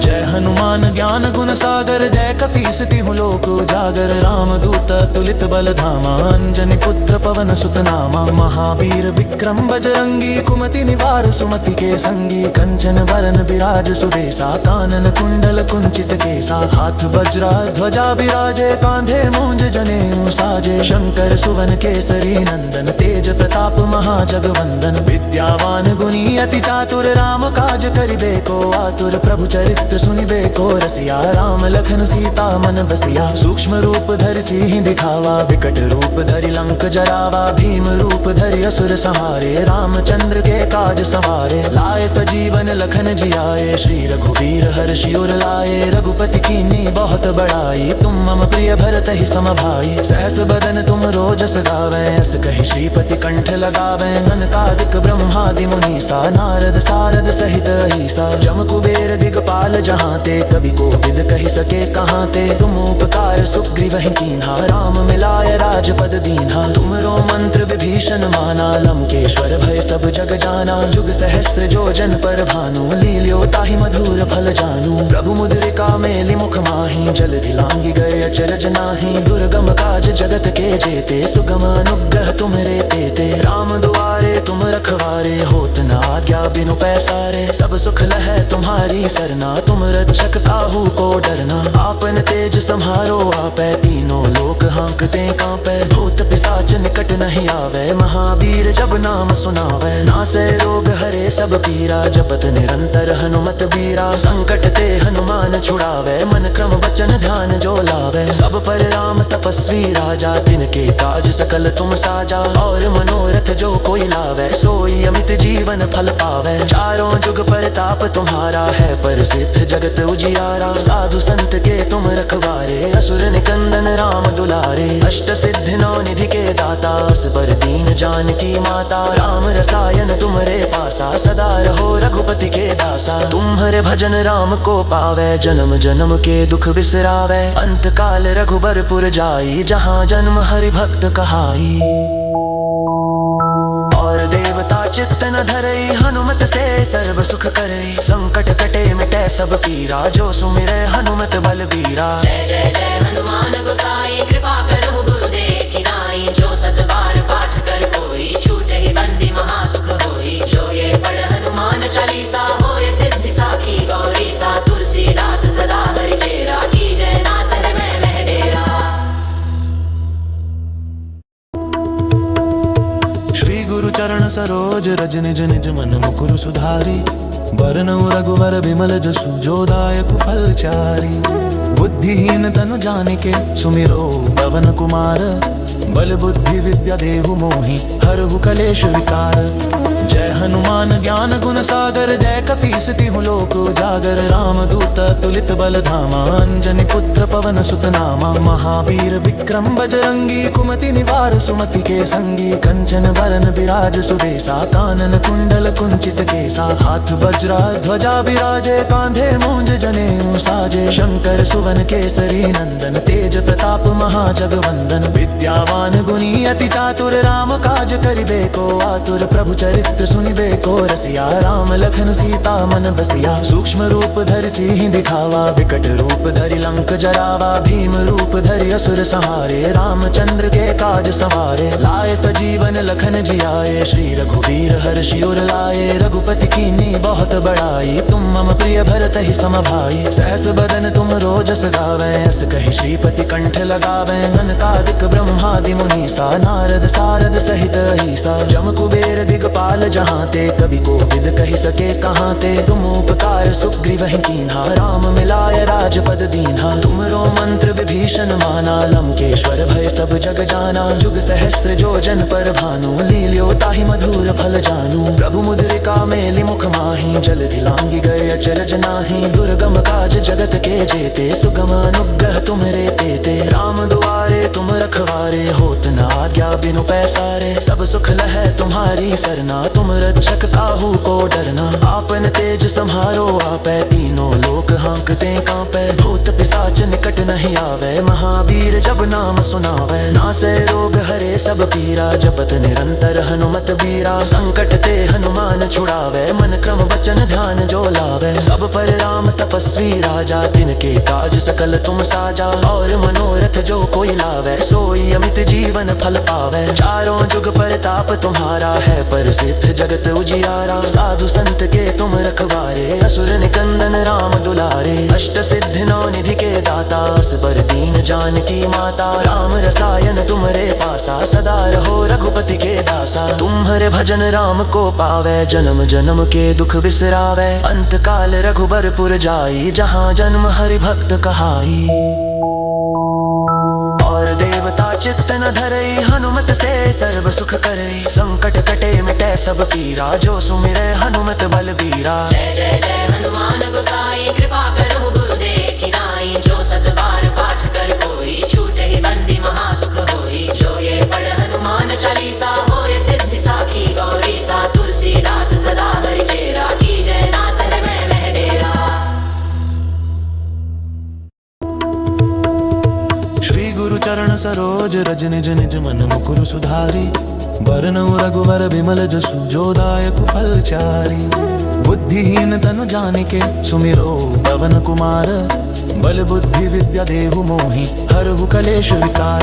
जय हनुमान ज्ञान गुण सागर, जय कपीस तिहुँ लोक उजागर। राम दूत तुलित बल धामा, अंजनी पुत्र पवन सुत नामा। महावीर विक्रम बजरंगी, कुमति निवार सुमति के संगी। कंचन बरन बिराज सुबेसा, कानन कुंडल कुंचित केसा। हाथ वज्रा ध्वजा बिराजे, कांधे मूंज जनेऊ साजे। शंकर सुवन केसरी नंदन, तेज प्रताप महाजगवंदन। विद्यावान गुणी अति चातुर, राम काज करिबे को आतुर। प्रभु चरित्र सुनिबे को रसिया, राम लखन सीता मन बसिया। सूक्ष्म रूप धरि सिंह दिखावा, विकट रूप धरि लंक जरावा। भीम रूप धरि असुर संहारे, रामचंद्र के काज सवारे। लाए सजीवन लखन जियाए, श्री रघुवीर हर्षि उर लाए। रघुपति कीन्ही बहुत बड़ाई, तुम मम प्रिय भरत ही सम भाई। सहस बदन तुम रोजस गावें, अस कहि श्रीपति कंठ लगावें। सनकादिक ब्रह्मादि मुनीसा, नारद सारद सहित अहीसा। जम कुबेर दिगपाल जहाँ ते, कवि कोविद कहि सके कहाँ ते। तुम उपकार सुग्रीवहि कीन्हा, राम मिलाय राजपद दीन्हा। तुमरो मंत्र विभीषण माना, लंकेश्वर भय सब जग जाना। जुग सहस्र जो जन पर भानु, लील्यो ताहि मधुर फल जानू। प्रभु मुद्रिका मेलि मुख माहि, जलधि लांघि गए अचरज नाही। दुर्गम काज जगत के जेते, सुगम अनुग्रह तुम्हरे तेते। राम दुआरे तुम रखवारे, होत न आज्ञा बिनु पैसारे। सब सुख लहै तुम्हारी सरना, तुम रक्षक काहू को डरना। आपन तेज सम्हारो आपै, तीनों लोक हाँकते कांपै। भूत पिशाच निकट नहीं आवे, महावीर जब नाम सुनावे। नासै रोग हरे सब पीरा, जपत निरंतर हनुमत बीरा। संकट ते हनुमान छुड़ावे, मन क्रम वचन ध्यान जो लावे। सब पर राम तपस्वी राजा, तिनके काज सकल तुम साजा। और मनोरथ जो कोई लावे, सोई अमित जीवन फल पावे। चारों जुग परताप तुम्हारा है, प्रसिद्ध जगत उजियारा। साधु संत के तुम रखवारे, असुर निकंदन राम दुलारे। अष्ट सिद्धि नौ निधि के दाता, असबर दीन जानकी माता। राम रसायन तुमरे पासा, सदा रहो रघुपति के दासा। तुम्हारे भजन राम को पावे, जन्म जन्म के दुख बिसरावे। अंत काल रघुबरपुर जाई, जहाँ जन्म हरि भक्त कहाई। और देवता चित्त न धरई, हनुमत से सर्व सुख करई। संकट कटे मिटे सब पीरा, जो सुमिरै हनुमत बलबीरा। जय जय जय हनुमान गोसाई, कृपा करहु गुरुदेव की नाई। जो सत बार पाठ कर कोई, छूटे ही बंदी महासुख होई। जो ये पढ़ हनुमान चालीसा, होए सिद्धि साखी गौरी सा। तुलसीदास सदा हरि चेरा, की जय नाथ हृदय में डेरा। श्री गुरु चरण सरोज रज, निज निज मन मुकुर सुधारी। बरनउँ रघुवर बिमल जसु, जो दायक फल चारी। बुद्धिहीन तनु जानिके, सुमिरो पवन कुमार। बल बुद्धि विद्या देहु मोहि, हरहु कलेश विकार। जय हनुमान ज्ञान गुण सागर, जय कपीस तिहुँ लोक उजागर। राम दूत तुलित बल धामा, अंजनी पुत्र पवन सुत नामा। महावीर विक्रम बजरंगी, कुमति निवार सुमति के संगी। कंचन बरन बिराज सुबेसा, कानन कुंडल कुंचित केसा। हाथ वज्रा ध्वजा बिराजे, कांधे मूंज जनेऊ साजे। शंकर सुवन केसरी नंदन, तेज प्रताप महाजगवंदन। विद्यावान गुणी अति चातुर, राम काज करिबे को आतुर। प्रभु चरित्र सुनिबे को रसिया, राम लखन सीता मन बसिया। सूक्ष्म रूप धरि सिंह दिखावा, विकट रूप धरि लंक जरावा। भीम रूप धरि असुर संहारे, रामचंद्र के काज सवारे। लाए सजीवन लखन जियाए, श्री रघुवीर हर्षि उर लाए। रघुपति कीन्ही बहुत बड़ाई, तुम मम प्रिय भरत ही सम भाई। सहस बदन तुम रोजस गावें, अस कहि श्रीपति कंठ लगावें। सनकादिक ब्रह्मादि मुनीसा, नारद सारद सहित अहीसा। जम कुबेर दिगपाल जहाँ ते, कवि कोविद कहि सके कहाँ ते। तुम उपकार सुग्रीवहि कीन्हा, राम मिलाय राजपद दीन्हा। तुमरो मंत्र विभीषण माना, लंकेश्वर भय सब जग जाना। जुग सहस्र जो जन पर भानु, लील्यो ताहि मधुर फल जानू। प्रभु मुद्रिका मेलि मुख माहि, जलधि लांघि गए अचरज नाही। दुर्गम काज जगत के जेते, सुगम अनुग्रह तुम्हरे तेते। राम दुआरे तुम रखवारे, होत न आज्ञा बिनु पैसारे। सब सुख लहै तुम्हारी सरना, तुम रक्षक काहू को डरना। आपन तेज सम्हारो आपै, तीनों लोक हाँकते कांपै। भूत पिशाच निकट नहीं आवे, महावीर जब नाम सुनावे। नासै रोग हरे सब पीरा, जपत निरंतर हनुमत बीरा। संकट ते हनुमान छुड़ावे, मन क्रम वचन ध्यान जो लावे। सब पर राम तपस्वी राजा, तिनके काज सकल तुम साजा। और मनोरथ जो कोई लावे, सोई अमित जीवन फल पावे। चारों जुग परताप तुम्हारा है, प्रसिद्ध जगत उजियारा। साधु संत के तुम रखवारे, असुर निकंदन राम दुलारे। अष्ट सिद्धि नौ निधि के दाता, असबर दीन जानकी माता। राम रसायन तुमरे पासा, सदा रहो रघुपति के दासा। तुम्हारे भजन राम को पावे, जन्म जन्म के दुख बिसरावे। अंत काल रघुबरपुर जाई, जहाँ जन्म हरि भक्त कहाई। और देवता चित्त न धरई, हनुमत से सर्व सुख करई। संकट कटे मिटे सब पीरा, जो सुमिरै हनुमत बलबीरा। जय जय जय हनुमान गोसाई, कृपा करो गुरुदेव की नाई। जो सत बार पाठ कर कोई, छूटे ही बंदी महासुख होई। जो ये पढ़ हनुमान चालीसा, होए सिद्धि साखी गौरी सा। तुलसीदास सदा हरि चेरा, की जय नाथ हृदय में डेरा। श्री गुरु चरण सरोज रज निज निज मन मुकुर सुधारी। बरनउँ रघुवर बिमल जसु, जो दायक फल चारी। बुद्धिहीन तनु जानिके, सुमिरो पवन कुमार। बल बुद्धि विद्या देहु मोहि, हरहु कलेश विकार।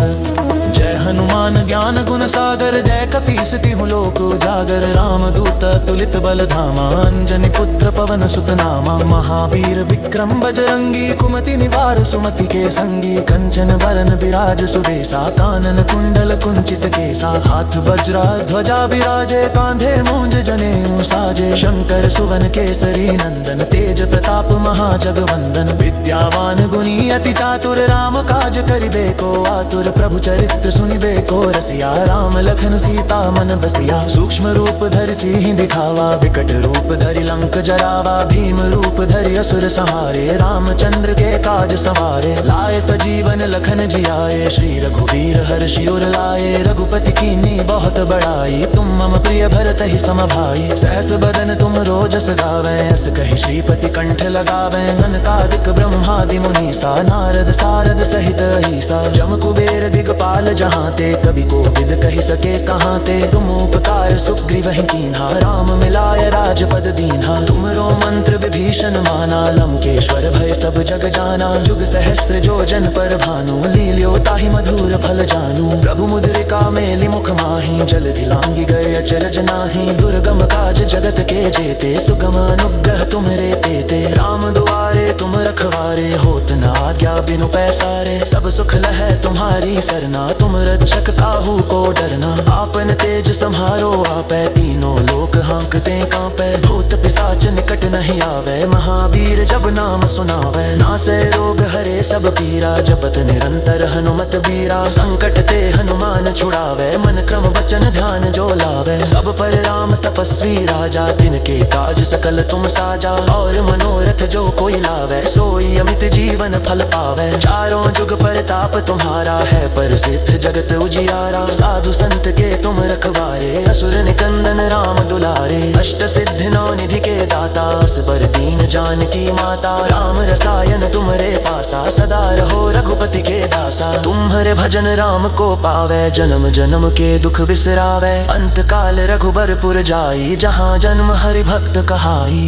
जय हनुमान ज्ञान गुण सागर, जय कपीस तिहु लोक उजागर। रामदूत तुलित बल धामा, अंजनी पुत्र पवन सुत नामा। महावीर विक्रम बजरंगी, कुमति निवार सुमति के संगी। कंचन बरन बिराज सुबेसा, कानन कुंडल कुंचित केसा। हाथ वज्रा ध्वजा बिराजे, कांधे मूंज जनेऊ साजे। शंकर सुवन केसरी नंदन, तेज प्रताप महाजगवंदन। विद्यावान गुणी अति चातुर, राम काज करिबे को आतुर। प्रभु चरित्र सुनिबे को रसिया, राम लखन सीता मन बसिया। सूक्ष्म रूप धरि सिंह दिखावा, विकट रूप धरि लंक जरावा। भीम रूप धरि असुर संहारे, रामचंद्र के काज सवारे। लाए सजीवन लखन जियाए, श्री रघुवीर हर्षि उर लाए। रघुपति कीन्ही बहुत बड़ाई, तुम मम प्रिय भरत ही सम भाई। सहस बदन तुम रोजस गावै, अस कहि श्रीपति कंठ लगावै। सनकादिक ब्रह्मादि मुनीसा, नारद सारद सहित अहीसा। जम कुबेर दिगपाल जहाँ ते, कवि कोविद कहि सके कहाँ ते। तुम उपकार सुग्रीवहि कीन्हा, राम मिलाय राजपद दीन्हा। तुमरो मंत्र विभीषण माना, लंकेश्वर भय सब जग जाना। जुग सहस्र जो जन पर भानु, लील्यो ताहि मधुर फल जानू। प्रभु मुद्रिका मेलि मुख माहि, जलधि लांघि गए अचरज नाहि। दुर्गम काज जगत के जेते, सुगम अनुग्रह तुम्हरे तेते। राम दुआरे तुम रखवारे, होत न आज्ञा बिनु पैसारे। सब सुख लहै तुम्हारी सरना, तुम रक्षक काहू को डरना। आपन तेज सम्हारो आपै, तीनों लोक हाँकते कांपै। भूत पिशाच निकट नहीं आवे, महावीर जब नाम सुनावै। नासै रोग हरे सब पीरा, जपत निरंतर हनुमत बीरा। संकट ते हनुमान छुड़ावे, मन क्रम वचन ध्यान जो लावे। सब पर राम तपस्वी राजा, तिनके काज सकल तुम साजा। और मनोरथ जो कोई लावे, सोई अमित जीवन फल पावे। चारों जुग परताप तुम्हारा है, प्रसिद्ध जगत उजियारा। साधु संत के तुम रखवारे, असुर निकंदन राम दुलारे। अष्ट सिद्धि नौ निधि के दाता, असबर दीन जानकी माता। राम रसायन तुमरे पासा, सदा रहो रघुपति के दासा। तुम्हारे भजन राम को पावे, जन्म जन्म के दुख बिसरावे। अंत काल रघुबरपुर जाई, जहाँ जन्म हरि भक्त कहाई।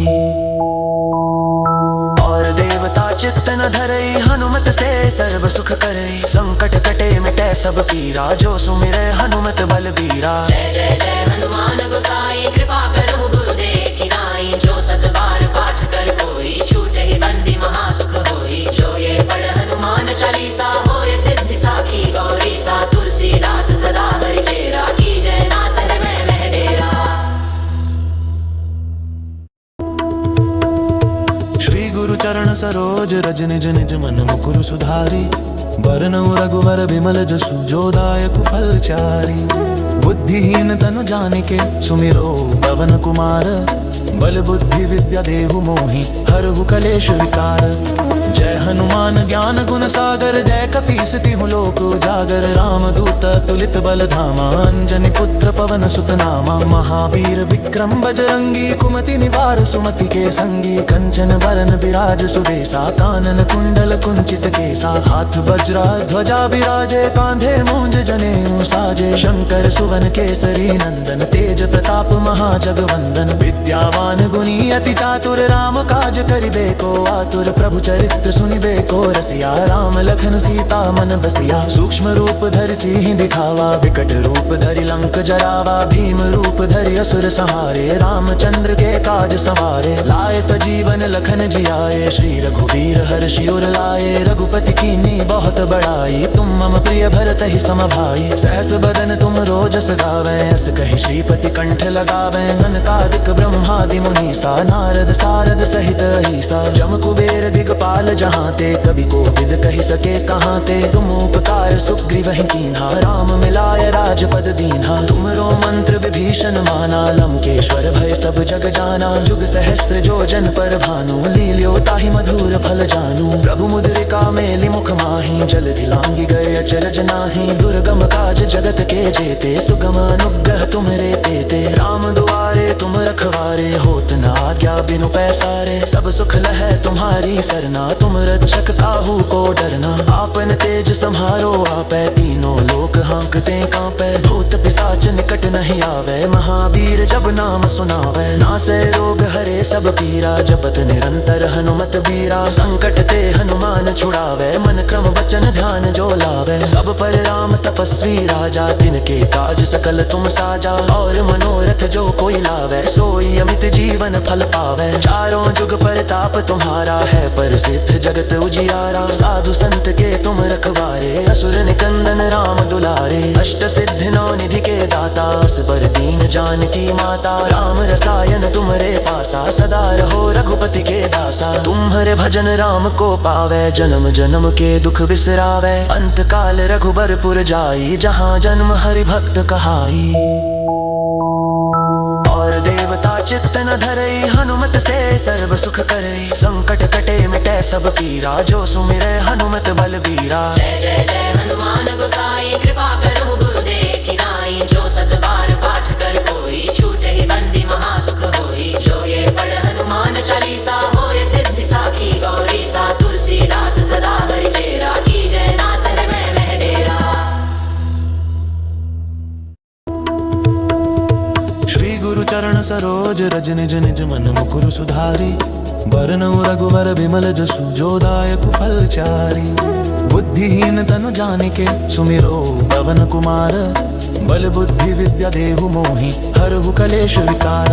और देवता चित्त न धरई, हनुमत से सर्व सुख करई। संकट कटे मिटे सब पीरा, जो सुमिरै हनुमत बलबीरा। जय जय जय हनुमान गोसाई, कृपा करो गुरुदेव की नाई। जो सत बार पाठ कर कोई, छूटे ही बंदी महासुख होई। जो ये पढ़ हनुमान चालीसा, होए सिद्धि साखी गौरी सा। तुलसीदास सदा हरि चेरा, की जय नाथ हृदय में डेरा। श्री गुरु चरण सरोज रज निज निज मन मुकुर सुधारी। बरनउँ रघुवर बिमल जसु, जो दायक फल चारी। बुद्धिहीन तनु जानिके, सुमिरो पवन कुमार। बल बुद्धि विद्या देहु मोहि, हरहु कलेश विकार। जय हनुमान ज्ञान गुण सागर, जय कपीस तिहु लोक उजागर। रामदूत तुलित बल धामा, अंजनी पुत्र पवन सुत नामा। महावीर विक्रम बजरंगी, कुमति निवार सुमति के संगी। कंचन बरन बिराज सुबेसा, कानन कुंडल कुंचित केसा। हाथ वज्रा ध्वजा बिराजे, कांधे मूंज जनेऊ साजे। शंकर सुवन केसरी नंदन, तेज प्रताप महाजगवंदन। विद्यावान विद्यावान गुणी अति चातुर राम काज करिबे को आतुर प्रभु चरित्र सुनिबे को रसिया राम लखन सीता मन बसिया सूक्ष्म रूप धरि सिंह दिखावा विकट रूप धरि लंक जरावा भीम रूप धरि असुर संहारे रामचंद्र के काज संवारे लाए सजीवन लखन जियाए श्री रघुवीर हर्षि उर लाए रघुपति कीन्ही बहुत बड़ाई तुम मम प्रिय भरत ही सम भाई सहस बदन तुम रोजस गावे अस कहि श्रीपति कंठ लगावे सनकादिक ब्रह्मादि मुनीसा नारद सारद सहित अहिसा जम कुबेर दिगपाल जहाँ ते कवि को विद कहि सके कहाँ ते तुम उपकार सुग्रीव ही कीन्हा राम मिलाय राजपद दीन्हा तुमरो मंत्र विभीषण माना लंकेश्वर भय सब जग जाना जुग सहस्र जो जन पर भानु लील्यो ताहि मधुर फल जानू प्रभु मुद्रिका मेलि मुख माहि जलधि लांघि गए अचरज नाही दुर्गम काज जगत के जेते सुगम अनुग्रह तुम्हरे तेते राम दुआरे तुम रखवारे होत न आज्ञा बिनु पैसारे सब सुख लहै तुम्हारी सरना तुम रक्षक काहू को डरना आपन तेज सम्हारो आपै तीनों लोक हाँकते कांपै भूत पिशाच निकट नहीं आवे महावीर जब नाम सुनावे नासै रोग हरे सब पीरा जपत निरंतर हनुमत बीरा संकट ते हनुमान छुड़ावे मन क्रम वचन ध्यान जो लावे सब पर राम तपस्वी राजा तिनके काज सकल तुम साजा और मनोरथ जो कोई लावे सोई अमित जीवन फल पावे चारों जुग परताप तुम्हारा है प्रसिद्ध जगत उजियारा साधु संत के तुम रखवारे असुर निकंदन राम दुलारे अष्ट सिद्धि नौ निधि के दाता असबर दीन जानकी माता राम रसायन तुमरे पासा सदा रहो रघुपति के दासा तुम्हारे भजन राम को पावे जन्म जन्म के दुख बिसरावे अंत काल रघुबरपुर जाई जहाँ जन्म हरि भक्त कहाई और देवता चित्त न धरई हनुमत से सर्व सुख करई संकट कटे मिटे सब पीरा जो सुमिरै हनुमत बल बीरा जय जय जय हनुमान गोसाई कृपा करहु गुरुदेव की नाई जो सत बार पाठ कर कोई छूटे ही बंदी महासुख होई जो ये पढ़ हनुमान चालीसा होए सिद्धि साखी गौरी सा तुलसीदास सदा हरि चेरा की जय नाथ हृदय में डेरा श्री गुरु चरण सरोज रज निज निज मन मुकुर सुधारी बरनउँ रघुवर बिमल जसु जो दायक फल चारी बुद्धिहीन तनु जानिके सुमिरो पवन कुमार बल बुद्धि विद्या देहु मोहि हरहु कलेश विकार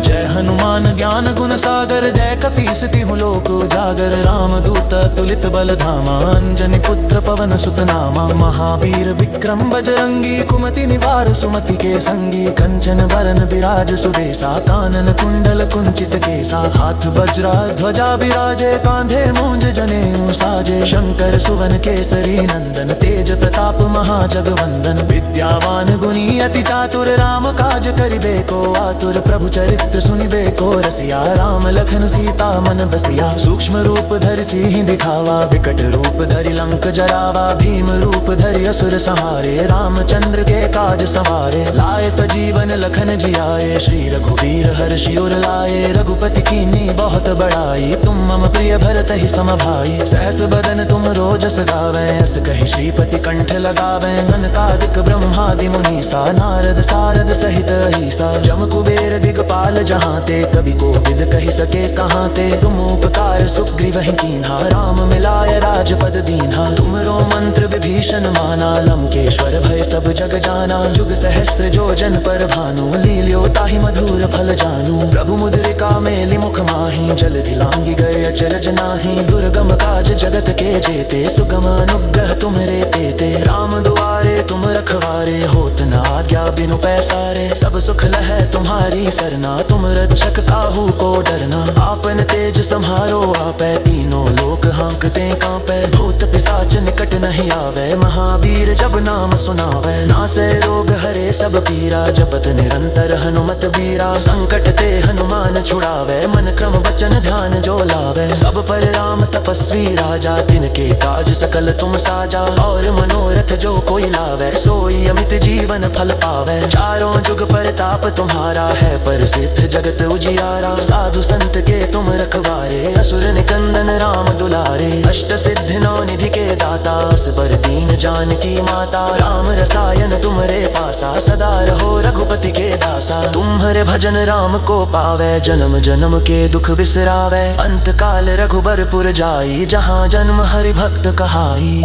जय हनुमान ज्ञान गुण सागर जय कपीस तिहु लोक उजागर राम दूत तुलित बल धामा अंजनी पुत्र पवन सुत नामा महावीर विक्रम बजरंगी कुमति निवार सुमति के संगी कंचन बरन बिराज सुदेसा कानन कुंडल कुंचित केसा हाथ वज्रा ध्वजा बिराजे कांधे मूंज जनेऊ साजे शंकर सुवन केसरी नंदन तेज प्रताप महाजगवंदन विद्यावान गुणी अति चातुर राम काज करिबे को आतुर प्रभु चरित्र सुनिबे को रसिया राम लखन सीता मन बसिया सूक्ष्म रूप धरि सिंह दिखावा विकट रूप धरि लंक जरावा भीम रूप धरि असुर संहारे रामचंद्र के काज संवारे लाए सजीवन लखन जियाए श्री रघुवीर हर्षि उर लाए रघुपति कीन्ही बहुत बड़ाई तुम मम प्रिय भरत ही सम भाई सहस बदन तुम रोजस गावे अस कहि श्रीपति कंठ लगावे सनकादिक ब्रह्मादि मुनीसा नारद सारद सहित अहिसा जम कुबेर दिगपाल जहाँ ते कवि को विद कहि सके कहाँ ते तुम उपकार सुग्रीव ही कीन्हा राम मिलाय राजपद दीन्हा तुमरो मंत्र विभीषण माना लंकेश्वर भय सब जग जाना जुग सहस्र जो जन पर भानु लील्यो ताहि मधुर फल जानू प्रभु मुद्रिका मेलि मुख माहि जलधि लांघि गए अचरज नाही दुर्गम काज जगत के जेते सुगम अनुग्रह तुम्हरे तेते राम दुआरे तुम रखवारे होत न आज्ञा बिनु पैसारे सब सुख लहै तुम्हारी सरना तुम रक्षक काहू को डरना आपन तेज सम्हारो आपै तीनों लोक हाँकते कांपै भूत पिशाच निकट नहीं आवे महावीर जब नाम सुनावे नासै रोग हरे सब पीरा जपत निरंतर हनुमत बीरा संकट ते हनुमान छुड़ा छुड़ावे मन क्रम वचन ध्यान जो लावे सब पर राम तपस्वी राजा तिनके काज सकल तुम साजा और मनोरथ जो कोई लावे सोई अमित जीवन फल पावे चारों जुग परताप तुम्हारा है प्रसिद्ध जगत उजियारा साधु संत के तुम रखवारे असुर निकंदन राम दुलारे अष्ट सिद्धि नौ निधि के दाता असबर दीन जानकी माता राम रसायन तुमरे पासा सदा रहो रघुपति के दासा तुम्हारे भजन राम को पावे जन्म जन्म के दुख बिसरावे अंत काल रघुबरपुर जाई जहाँ जन्म हरि भक्त कहाई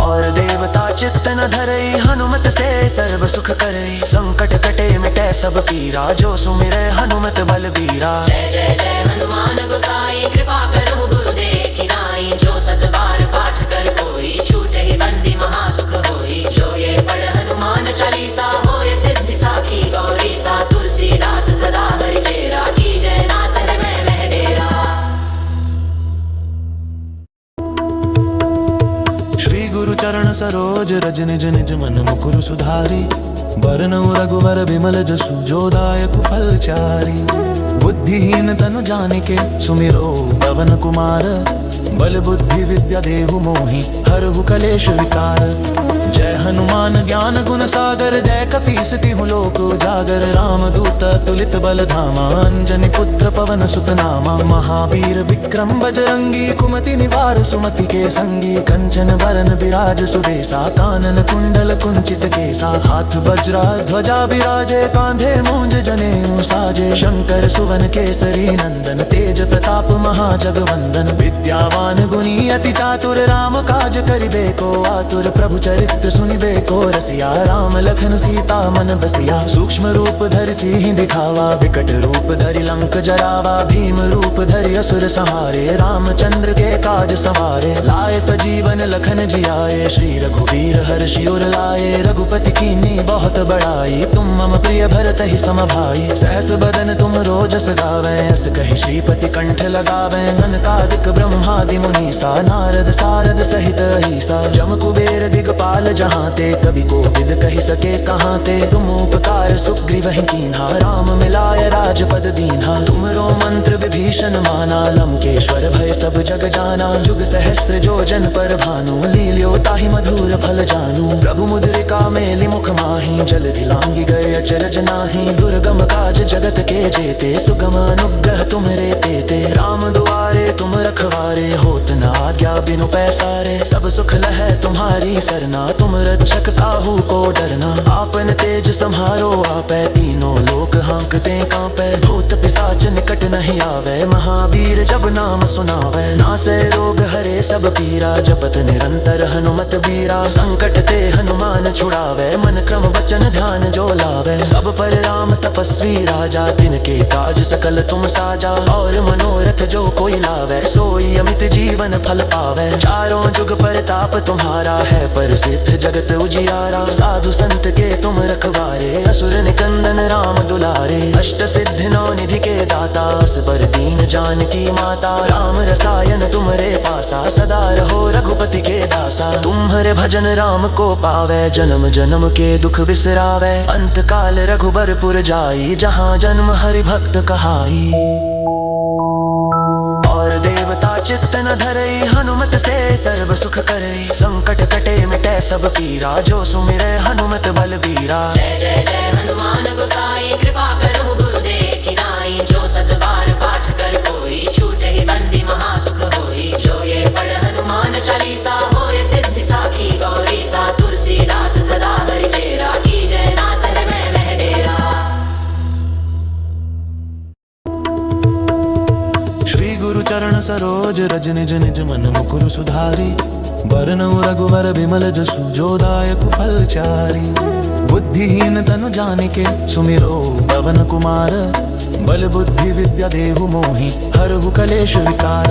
और देवता चित्त न धरई हनुमत से सर्व सुख करई संकट कटे मिटे सब पीरा जो सुमिरे हनुमत बलबीरा जय जय जय हनुमान गोसाई कृपा करो गुरुदेव की नाई जो सत बार पाठ कर कोई छूटे ही बंदी महासुख होई जो ये पढ़ हनुमान चालीसा होए सिद्धि साखी गौरी सा तुलसीदास सदा हरि चेरा की जय नाथ हृदय में डेरा। श्री गुरु चरण सरोज रज निज निज मन मुकुर सुधारी बरनउँ रघुवर बिमल जसु जो दायक फल चारी बुद्धिहीन तनु जानिके सुमिरो पवन कुमार बल बुद्धि विद्या देहु मोहि हरहु कलेश विकार जय हनुमान ज्ञान गुण सागर जय कपीस तिहु लोक उजागर राम दूत तुलित बल धामा अंजनी पुत्र पवन सुत नामा महावीर विक्रम बजरंगी कुमति निवार सुमति के संगी कंचन वरन विराज सुदेसा कानन कुंडल कुंचित केसा हाथ वज्रा ध्वजा विराजे कांधे मूंज जनेऊ साजे शंकर सुवन केसरी नंदन तेज प्रताप महाजगवंदन विद्यावान गुणी अति चातुर राम काज करिबे को आतुर प्रभु चरित्र सुनिबे को रसिया राम लखन सीता मन बसिया सूक्ष्म रूप धरि सिंह दिखावा विकट रूप धरि लंक जरावा भीम रूप धरि असुर संहारे रामचंद्र के काज संवारे लाए सजीवन लखन जियाए श्री रघुवीर हर्षि उर लाए रघुपति कीन्ही बहुत बड़ाई तुम मम प्रिय भरत ही सम भाई सहस बदन तुम रोजस गावे अस कहि श्रीपति कंठ लगावे सनकादिक ब्रह्मादि मुनीसा नारद सारद सहित अहिसा जम कुबेर दिगपाल जहाँ ते कवि को विद कही सके कहाँ ते तुम उपकार सुग्रीव ही कीन्हा राम मिलाय राजपद दीन्हा तुमरो मंत्र विभीषण माना लंकेश्वर भय सब जग जाना जुग सहस्र जो जन पर भानु लील्यो ताहि मधुर फल जानू प्रभु मुद्रिका मेलि मुख माहि जल दिलांगी गए अचरज नाही दुर्गम काज जगत के जेते सुगम अनुग्रह तुम्हरे तेते राम दुआरे तुम रखवारे होत न आज्ञा बिनु पैसारे सब सुख लहै तुम्हारी सरना तुम रक्षक काहू को डरना आपन तेज सम्हारो आपै तीनों लोक हाँकते कांपै भूत पिशाच निकट नहीं आवे महावीर जब नाम सुनावे नासै रोग हरे सब पीरा जपत निरंतर हनुमत बीरा संकट ते हनुमान छुड़ावे मन क्रम वचन ध्यान जो लावे सब पर राम तपस्वी राजा तिनके काज सकल तुम साजा और मनोरथ जो कोई लावे सोई अमित जीवन फल पावे चारों जुग परताप तुम्हारा है प्रसिद्ध जगत उजियारा साधु संत के तुम रखवारे असुर निकंदन राम दुलारे अष्ट सिद्धि नौ निधि के दाता असबर दीन जानकी माता राम रसायन तुमरे पासा सदा रहो रघुपति के दासा तुम्हारे भजन राम को पावे जन्म जन्म के दुख बिसरावे अंत काल रघुबरपुर जाई जहाँ जन्म हरि भक्त कहाई और देवता चित्त न धरई हनुमत से सर्व सुख करई संकट कटे मिटे सब पीरा जो सुमिरे हनुमत बलबीरा जय जय जय हनुमान गोसाई कृपा करो गुरुदेव की नाई जो सत बार पाठ कर कोई छूटे ही बंदी महासुख होई जो ये पढ़ हनुमान चालीसा होए सिद्धि साखी गौरी सा तुलसीदास सदा हरि चेरा की जय नाथ हृदय में डेरा। श्री गुरु चरण सरोज रज निज निज मन मुकुर सुधारी बरनउँ रघुवर बिमल जसु जो दायक फल चारी बुद्धिहीन तनु जानिके सुमिरो पवन कुमार बल बुद्धि विद्या देहु मोहि हरहु कलेश विकार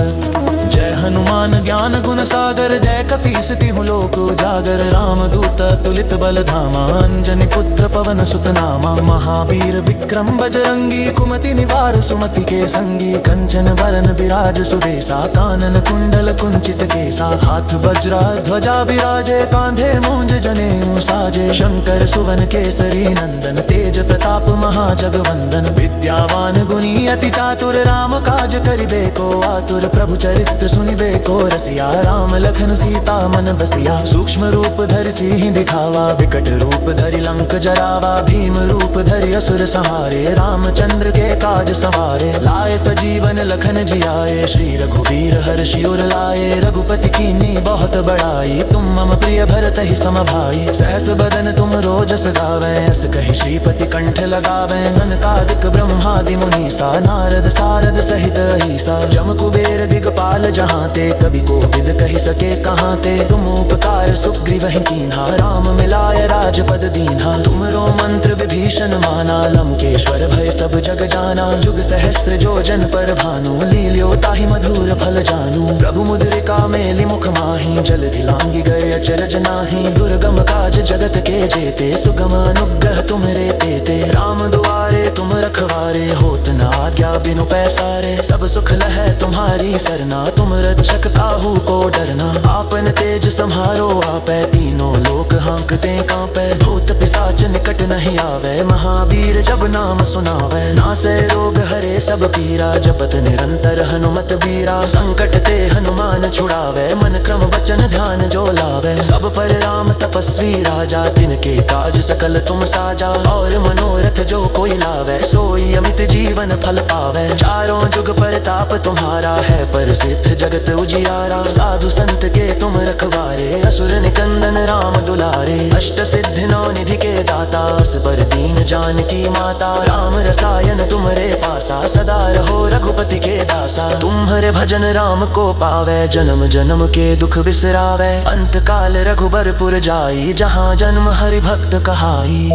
जय हनुमान ज्ञान गुण सागर, जय कपीस तिहु लोक उजागर। राम दूत तुलित बल धामा, अंजनी पुत्र पवन सुत नामा। महावीर विक्रम बजरंगी, कुमति निवार सुमति के संगी। कंचन बरन विराज सुदेशा, कानन कुंडल कुंचित केसा। हाथ वज्रा ध्वजा विराजे, कांधे मूंज जनेऊ साजे। शंकर सुवन केसरी नंदन, तेज प्रताप महाजगवंदन। विद्यावान गुणी अति चातुर, राम काज करिबे को आतुर। प्रभु चरित्र सुनिबे को रसिया, राम लखन सीता मन बसिया। सूक्ष्म रूप धरि सिंह दिखावा, विकट रूप धरि लंक जरावा। भीम रूप धरि असुर संहारे, रामचंद्र के काज सवारे। लाए सजीवन लखन जियाए, श्री रघुवीर हर्षि उर लाए। रघुपति कीन्ही बहुत बड़ाई, तुम मम प्रिय भरत ही सम भाई। सहस बदन तुम रोजस गावै, अस कहि श्रीपति कंठ लगावै। सनकादिक ब्रह्मादि मुनीसा, नारद सारद सहित अहीसा। जम कुबेर दिगपाल जहाँ ते, कवि कोविद कहि सके कहाँ ते। तुम उपकार सुग्रीवहि कीन्हा, राम मिलाय राजपद दीन्हा। तुमरो मंत्र विभीषण माना, लंकेश्वर भय सब जग जाना। जुग सहस्र जो जन पर भानु, लील्यो ताहि मधुर फल जानू। प्रभु मुद्रिका मेलि मुख माहि, जलधि लांघि गए अचरज नाहि। दुर्गम काज जगत के जेते, सुगम अनुग्रह तुमरे तेते। राम दुआरे तुम रखवारे, होत न आज्ञा बिनु पैसारे। सब सुख लहै तुम्हारी सरना, तुम रक्षक काहू को डरना। आपन तेज सम्हारो आपै, तीनों लोक हाँकते कांपै। भूत पिशाच निकट नहीं आवे, महावीर जब नाम सुनावै। नासै रोग हरे सब पीरा, जपत निरंतर हनुमत बीरा। संकट ते हनुमान छुड़ावे, मन क्रम वचन ध्यान जो लावे। सब पर राम तपस्वी राजा, तिनके काज सकल तुम साजा। और मनोरथ जो कोई लावे, सोई अमित जीवन फल पावे। चारों जुग परताप तुम्हारा है, प्रसिद्ध जगत उजियारा। साधु संत के तुम रखवारे, असुर निकंदन राम दुलारे। अष्ट सिद्धि नौ निधि के दाता, असबर दीन जानकी माता। राम रसायन तुमरे पासा, सदा रहो रघुपति के दासा। तुम्हारे भजन राम को पावे, जन्म जन्म के दुख बिसरावे। अंत काल रघुबरपुर जाई, जहाँ जन्म हरि भक्त कहाई।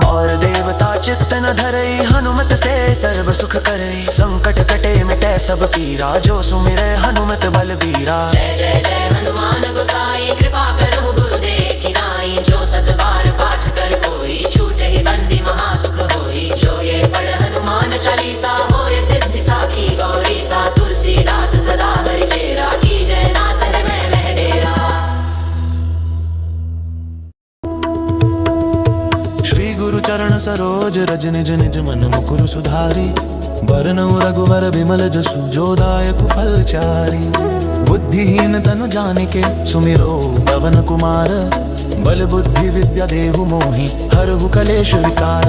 और देवता चित्त न धरई, हनुमत से सर्व सुख करई। संकट कटे मिटे सब पीरा, जो सुमिरै हनुमत बलबीरा। जय जय जय हनुमान गोसाई, कृपा करहु गुरुदेव की नाई। जो सत बार पाठ कर कोई, छूटे ही बंदी महासुख होई। जो ये पढ़ हनुमान चालीसा, होए सिद्धि साखी गौरी सा। तुलसीदास सदा हरि चेरा, की जय नाथ हृदय मह डेरा। श्री गुरु चरण सरोज रज, निज निज मन मुकुर सुधारी। बरनउँ रघुवर बिमल जसु, जो दायक फल चारि। बुद्धिहीन तनु जानिके, सुमिरो पवन कुमार। बल बुद्धि विद्या देहु मोहि, हरहु कलेश विकार।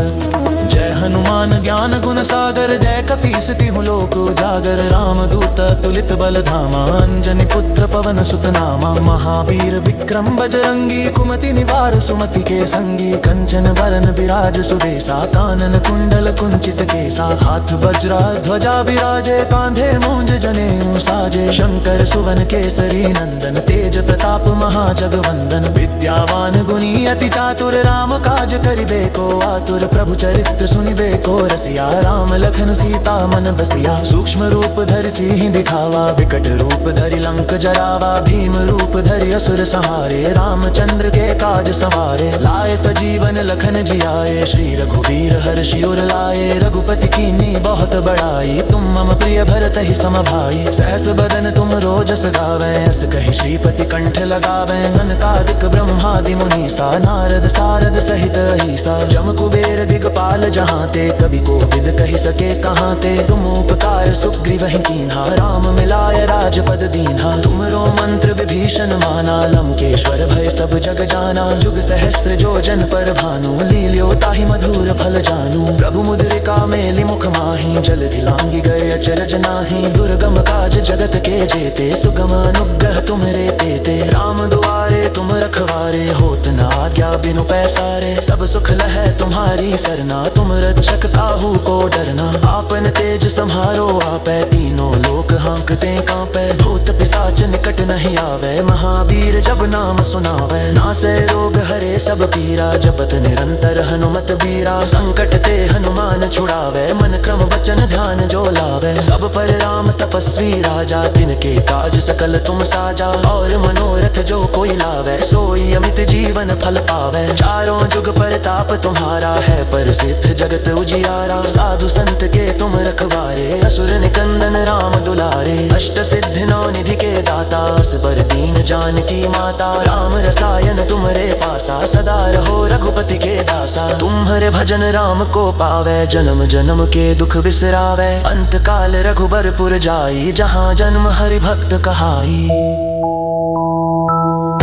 जय हनुमान ज्ञान गुण सागर, जय कपीस तिहु लोक उजागर। राम दूत तुलित बल धामा, अंजनी पुत्र पवन सुत नामा। महावीर विक्रम बजरंगी, कुमति निवार सुमति के संगी। कंचन बरन विराज सुदेशा, कानन कुंडल कुंचित केसा। हाथ वज्रा ध्वजा विराजे, कांधे मूंज जनेऊ साजे। शंकर सुवन केसरी नंदन, तेज प्रताप महाजगवंदन। विद्यावान गुणी अति चातुर, राम काज करिबे को आतुर। प्रभु चरित्र सुनिबे को रसिया, राम लखन सीता मन बसिया। सूक्ष्म रूप धरि सिंह दिखावा, विकट रूप धरि लंक जरावा। भीम रूप धरि असुर संहारे, रामचंद्र के काज सवारे। लाए सजीवन लखन जियाए, श्री रघुवीर हर्षि उर लाए। रघुपति कीन्ही बहुत बड़ाई, तुम मम प्रिय भरत ही सम भाई। सहस बदन तुम रोजस गावै, अस कहि श्रीपति कंठ लगावै। सनकादिक ब्रह्मादि मुनीसा, नारद सारद सहित अहीसा। जम कुबेर दिगपाल जहाँ ते, कवि कोविद कहि सके कहाँ ते। तुम उपकार सुग्रीवहि कीन्हा, राम मिलाय राजपद दीन्हा। तुमरो मंत्र विभीषण माना, लंकेश्वर भय सब जग जाना। जुग सहस्र जो जन पर भानु, लील्यो ताहि मधुर फल जानू। प्रभु मुद्रिका मेलि मुख माहि, जलधि लांघि गए अचरज नाहि। दुर्गम काज जगत के जेते, सुगम अनुग्रह तुमरे तेते। राम दुआरे तुम रखवारे, होत न आज्ञा बिनु पैसारे। सब सुख लहै तुम्हारी सरना, तुम रक्षक काहू को डरना। आपन तेज सम्हारो आपै, तीनों लोक हाँकते कांपै। भूत पिशाच निकट नहीं आवे, महावीर जब नाम सुनावै। नासै रोग हरे सब पीरा, जपत निरंतर हनुमत बीरा। संकट ते हनुमान छुड़ावै, छुड़ावे मन क्रम वचन ध्यान जो लावे सब पर राम तपस्वी राजा तिनके काज सकल तुम साजा और मनोरथ जो कोई लावे सोई अमित जीवन फल पावे चारों जुग परताप तुम्हारा है पर सिद्ध जगत उजियारा साधु संत के तुम रखवारे असुर निकंदन राम दुलारे अष्ट सिद्धि नौ निधि के दाता असबर दीन जानकी माता राम रसायन तुमरे पासा सदा रहो रघुपति के दासा तुम्हारे भजन राम को पावे जन्म जन्म के दुख बिसरावे अंत काल रघुबरपुर जाई जहाँ जन्म हरि भक्त कहाई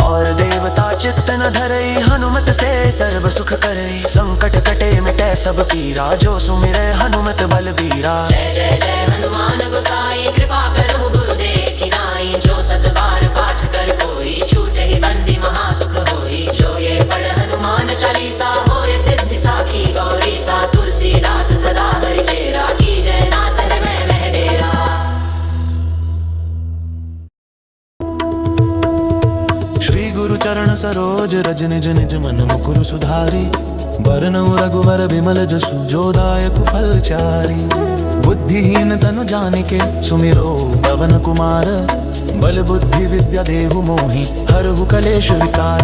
और देवता चित्त न धरई हनुमत से सर्व सुख करई संकट कटे मिटे सब पीरा जो सुमिरे हनुमत बलबीरा जय जय जय हनुमान गोसाई कृपा करो गुरुदेव की नाई जो सत बार पाठ कर कोई छूटे ही बंदी महासुख होई जो ये पढ़ हनुमान चालीसा होए सिद्धि साखी गौरी सा तुलसीदास सदा हरि चेरा की जय नाथ हृदय में डेरा। श्री गुरु चरण सरोज रज निज निज मन मुकुर सुधारी बरनउँ रघुवर बिमल जसु जो दायक फल चारी बुद्धिहीन तनु जानिके सुमिरो पवन कुमार बल बुद्धि विद्या देहु मोहि हरहु कलेश विकार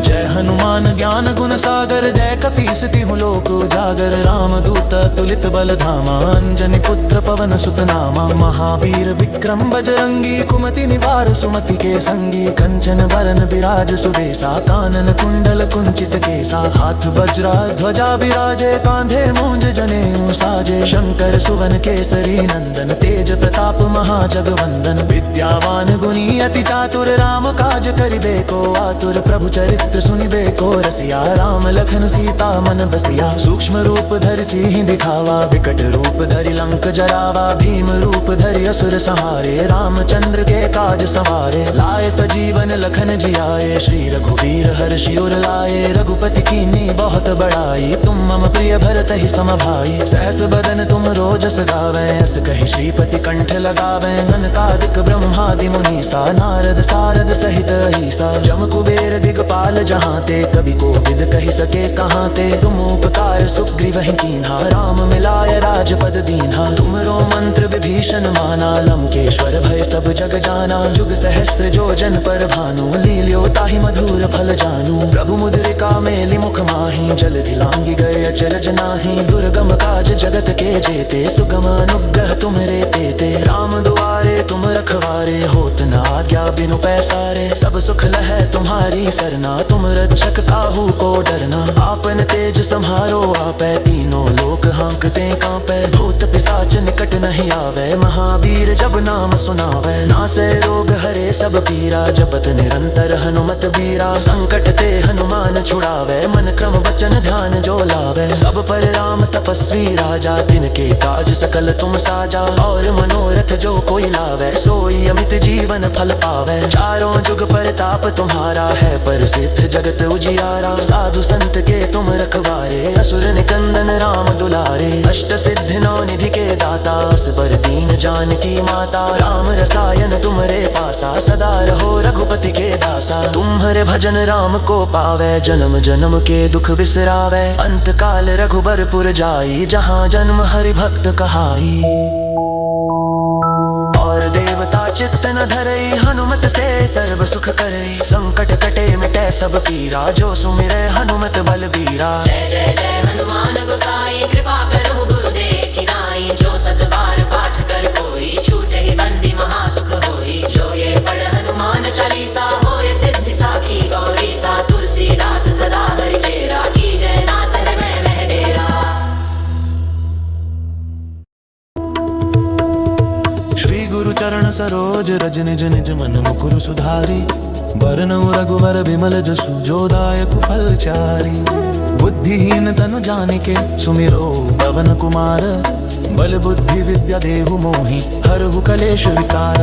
जय हनुमान ज्ञान गुण सागर जय कपीस तिहु लोक उजागर राम दूत तुलित बल धामा अंजनी पुत्र पवन सुत नामा महावीर विक्रम बजरंगी कुमति निवार सुमति के संगी कंचन बरन बिराज सुदेसा कानन कुंडल कुंचित केसा हाथ वज्रा ध्वजा बिराजे कांधे मूंज जनेऊ साजे शंकर सुवन केसरी नंदन तेज प्रताप महाजगवंदन विद्यावान गुणी अति चातुर राम काज करिबे को आतुर प्रभु चरित्र सुनिबे को रसिया राम लखन सीता मन बसिया सूक्ष्म रूप धरि सिंह दिखावा विकट रूप धरि लंक जरावा भीम रूप धरि असुर संहारे रामचंद्र के काज सवारे लाए सजीवन लखन जियाए श्री रघुवीर हर्षि उर लाए रघुपति कीन्ही बहुत बड़ाई तुम मम प्रिय भरत ही सम भाई सहस बदन तुम रोजस गावे अस कहि श्रीपति कंठ लगावे सनकादिक ब्रह्मादि मुनीसा नारद सारद सहित अहिसा जम कुबेर दिगपाल जहाँ ते कभी को विद कही सके कहाँ ते तुम उपकार सुग्रीव ही कीन्हा राम मिलाय राजपद दीन्हा तुमरो मंत्र विभीषण माना लंकेश्वर भय सब जग जाना जुग सहस्र जो जन पर भानु लील्यो ताहि मधुर फल जानू प्रभु मुद्रिका मेलि मुख माहि जल दिलांगी गए अचरज नाही दुर्गम काज जगत के जेते सुगम अनुग्रह तुम्हरे तेते राम दुआरे तुम रखवारे होत न आज्ञा बिनु पैसारे सब सुख लहै तुम्हारी सरना तुम रक्षक काहू को डरना आपन तेज सम्हारो आपै तीनों लोक हाँकते कांपै भूत पिशाच निकट नहीं आवे महावीर जब नाम सुनावे नासै रोग हरे सब पीरा जपत निरंतर हनुमत बीरा संकट ते हनुमान छुड़ावे मन क्रम वचन ध्यान जो लावे सब पर राम तपस्वी राजा तिनके काज सकल तुम साजा और मनोरथ जो कोई लावे सोई अमित जीवन फल पावे चारों जुग परताप तुम्हारा है पर सिद्ध जगत उजियारा साधु संत के तुम रखवारे असुर निकंदन राम दुलारे अष्ट सिद्धि नौ निधि के दाता असबर दीन जानकी माता राम रसायन तुमरे पासा सदा रहो रघुपति के दासा तुम्हारे भजन राम को पावे जन्म जन्म के दुख बिसरावे अंत काल रघुबरपुर जाई जहाँ जन्म हरि भक्त कहाई और देवता चित्त न धरई हनुमत से सर्व सुख करई संकट कटे मिटे सब पीरा जो सुमिरे हनुमत बलबीरा जय जय जय हनुमान गोसाई कृपा करो गुरुदेव की नाई जो सत बार पाठ कर कोई छूटे ही बंदी महासुख होई जो ये पढ़ हनुमान चालीसा होए सिद्धि साखी गौरी सा तुलसीदास सदा हरि चेरा की जय नाथ हृदय में डेरा। श्री गुरु चरण सरोज रज निज निज मन मुकुर सुधारी बरनउँ रघुवर बिमल जसु जो दायक फल चारी बुद्धिहीन तनु जानिके सुमिरो पवन कुमार बल बुद्धि विद्या देहु मोहि हरहु कलेश विकार।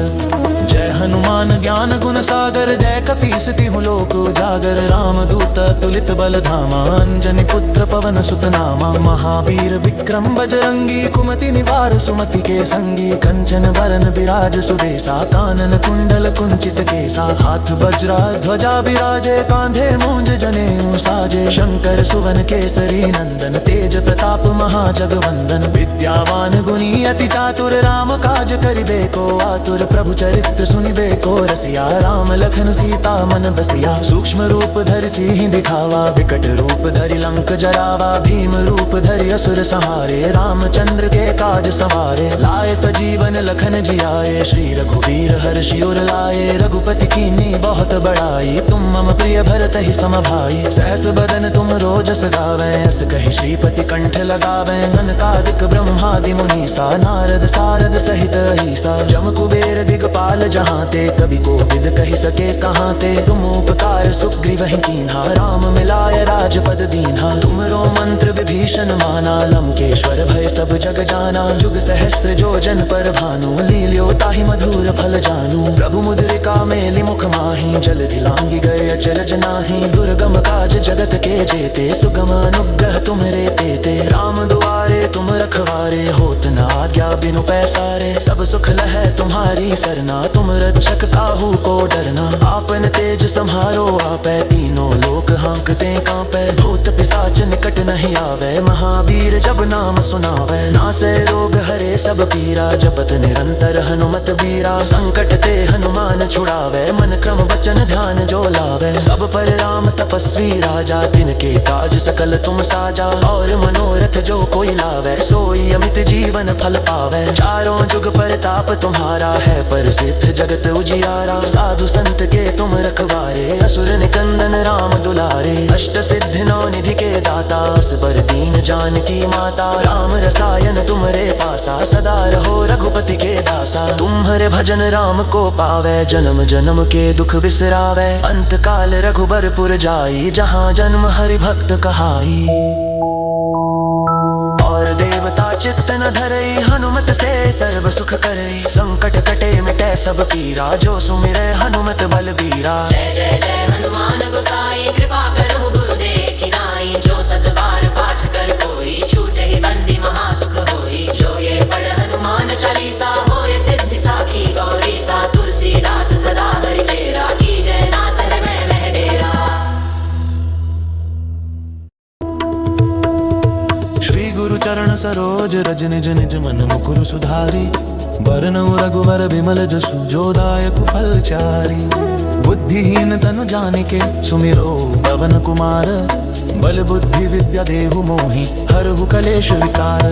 जय हनुमान ज्ञान गुण सागर, जय कपीस तिहुँ लोक उजागर। राम दूत तुलित बल धामा, अंजनी पुत्र पवन सुत नामा। महावीर विक्रम बजरंगी, कुमति निवार सुमति के संगी। कंचन बरन बिराज सुबेसा, कानन कुंडल कुंचित केसा। हाथ वज्रा ध्वजा बिराजे, कांधे मूंज जनेऊ साजे। शंकर सुवन केसरी नंदन, तेज प्रताप महाजगवंदन। विद्यावान गुणी अति चातुर, राम काज करिबे को आतुर। प्रभु चरित्र सुनिबे को रसिया, राम लखन सीता मन बसिया। सूक्ष्म रूप धरि सिंह दिखावा, विकट रूप धरि लंक जरावा। भीम रूप धरि असुर संहारे, रामचंद्र के काज सवारे। लाए सजीवन लखन जियाए, श्री रघुवीर हर्षि उर लाए। रघुपति कीन्ही बहुत बड़ाई, तुम मम प्रिय भरत ही सम भाई। सहस बदन तुम रोजस गावें, अस कहि श्रीपति कंठ लगावें। सनकादिक ब्रह्मादि मुनीसा, नारद सारद सहित अहीसा। जम कुबेर दिगपाल जहाँ ते, कवि कोविद कहि सके कहाँ ते। तुम उपकार सुग्रीवहि कीन्हा, राम मिलाय राजपद दीन्हा। तुमरो मंत्र विभीषण माना, लंकेश्वर भय सब जग जाना। जुग सहस्र जो जन पर भानु, लील्यो ताहि मधुर फल जानू। प्रभु मुद्रिका मेलि मुख माहि, जलधि लांघि गए अचरज नाहि। दुर्गम काज जगत के जेते, सुगम अनुग्रह तुम्हरे तेते। राम दुआरे तुम रखवारे, होत न आज्ञा बिनु पैसारे। सब सुख लहै तुम्हारी सरना, तुम रक्षक काहू को डरना। आपन तेज सम्हारो आपै, तीनों लोक हाँकते कांपै। भूत पिशाच निकट नहीं आवे, महावीर जब नाम सुनावे। नासै रोग हरे सब पीरा, जपत निरंतर हनुमत बीरा। संकट ते हनुमान छुड़ावे, मन क्रम वचन ध्यान जो लावे। सब पर राम तपस्वी राजा, तिनके काज सकल तुम साजा। और मनोरथ जो कोई लावे, सोई अमित जीवन फल पावे। चारों जुग परताप तुम्हारा है, प्रसिद्ध जगत उजियारा। साधु संत के तुम रखवारे, असुर निकंदन राम दुलारे। अष्ट सिद्धि नौ निधि के दाता, असबर दीन जानकी माता। राम रसायन तुमरे पासा, सदा रहो रघुपति के दासा। तुम्हारे भजन राम को पावे, जन्म जन्म के दुख बिसरावे। अंत काल रघुबरपुर जाई, जहाँ जन्म हरि भक्त कहाई। और देवता चित्त न धरई, हनुमत से सर्व सुख करई। संकट कटे मिटे सब पीरा, जो सुमिरै हनुमत बलबीरा। जय जय जय हनुमान गोसाई, कृपा करहु गुरुदेव की नाई। जो सत बार पाठ कर कोई, छूटे ही बंदी महासुख होई। जो ये पढ़ हनुमान चालीसा, होए सिद्धि साखी गौरी सा। तुलसीदास सदा हरि चेरा, की जय नाथ हृदय मह डेरा। श्री गुरु चरण सरोज रज, निज निज मन मुकुर सुधारी। बरनउँ रघुवर बिमल जसु, जो दायक फल चारी। बुद्धिहीन तनु जानिके, सुमिरो पवन कुमार। बल बुद्धि विद्या देहु मोहि, हरहु कलेश विकार।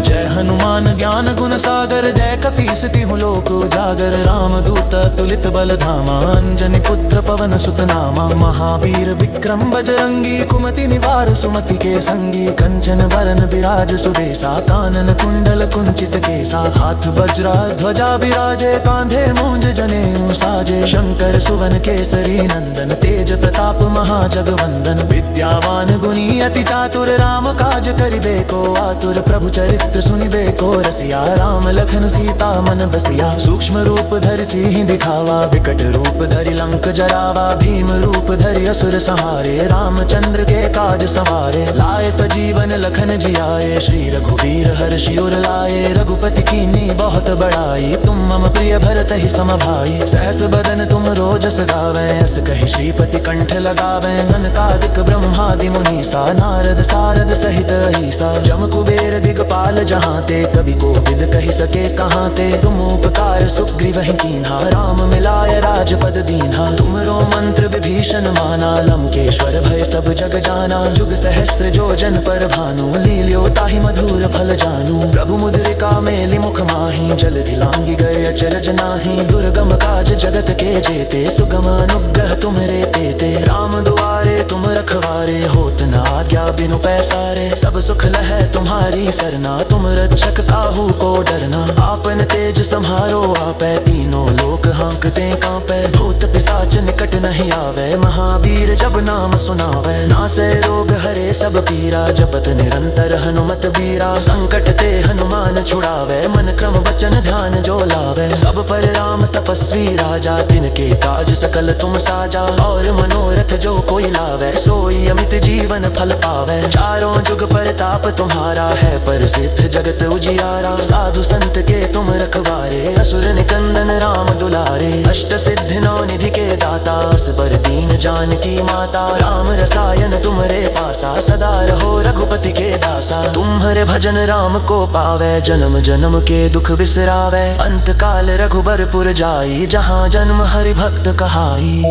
जय हनुमान ज्ञान गुण सागर, जय कपीस तिहुँ लोक उजागर। राम दूत तुलित बल धामा, अंजनी पुत्र पवन सुत नामा। महावीर विक्रम बजरंगी, कुमति निवार सुमति के संगी। कंचन बरन बिराज सुबेसा, कानन कुंडल कुंचित केसा। हाथ वज्रा ध्वजा बिराजे, कांधे मूंज जनेऊ साजे। शंकर सुवन केसरी नंदन, तेज प्रताप महाजगवंदन। विद्यावान गुणी अति चातुर, राम काज करिबे को आतुर। प्रभु चरित्र सुनिबे को रसिया, राम लखन सीता मन बसिया। सूक्ष्म रूप धरि सिंह दिखावा, विकट रूप धरि लंक जरावा। भीम रूप धरि असुर संहारे, रामचंद्र के काज सवारे। लाए सजीवन लखन जियाए, श्री रघुवीर हर्षि उर लाए। रघुपति कीन्ही बहुत बड़ाई, तुम मम प्रिय भरत ही सम भाई। सहस बदन तुम रोजस गावें, अस कहि श्रीपति कंठ लगावें। सनकादिक ब्रह्मादि मुनीसा, नारद सारद सहित अहीसा। जम कुबेर दिगपाल जहाँ ते, कवि कोविद कहि सके कहाँ ते। तुम उपकार सुग्रीवहि कीन्हा, राम मिलाय राजपद दीन्हा। तुमरो मंत्र विभीषण माना, लंकेश्वर भय सब जग जाना। जुग सहस्र जो जन पर भानु, लील्यो ताहि मधुर फल जानू। प्रभु मुद्रिका मेलि मुख माहि, जलधि लांघि गए अचरज नाहि। दुर्गम काज जगत के जेते, सुगम अनुग्रह तुम्हरे तेते। राम दुआरे तुम रखवारे, होत न आज्ञा बिनु पैसारे। सब सुख लहै तुम्हारी सरना, तुम रक्षक काहू को डरना। आपन तेज सम्हारो आपै, तीनों लोक हाँकते कांपै। भूत पिशाच निकट नहीं आवे, महावीर जब नाम सुनावे। नासै रोग हरे सब पीरा, जपत निरंतर हनुमत बीरा। संकट ते हनुमान छुड़ावे, मन क्रम वचन ध्यान जो लावे। सब पर राम तपस्वी राजा, तिनके काज सकल तुम साजा। और मनोरथ जो कोई लावे, सोई अमित जीवन फल पावे। चारों जुग परताप तुम्हारा है, प्रसिद्ध जगत उजियारा। साधु संत के तुम रखवारे, असुर निकंदन राम दुलारे। अष्ट सिद्धि नौ निधि के दाता, असबर दीन जानकी माता। राम रसायन तुमरे पासा, सदा रहो रघुपति के दासा। तुम्हारे भजन राम को पावे, जन्म जन्म के दुख बिसरावे। अंत काल रघुबरपुर जाई, जहाँ जन्म हरि भक्त कहाई।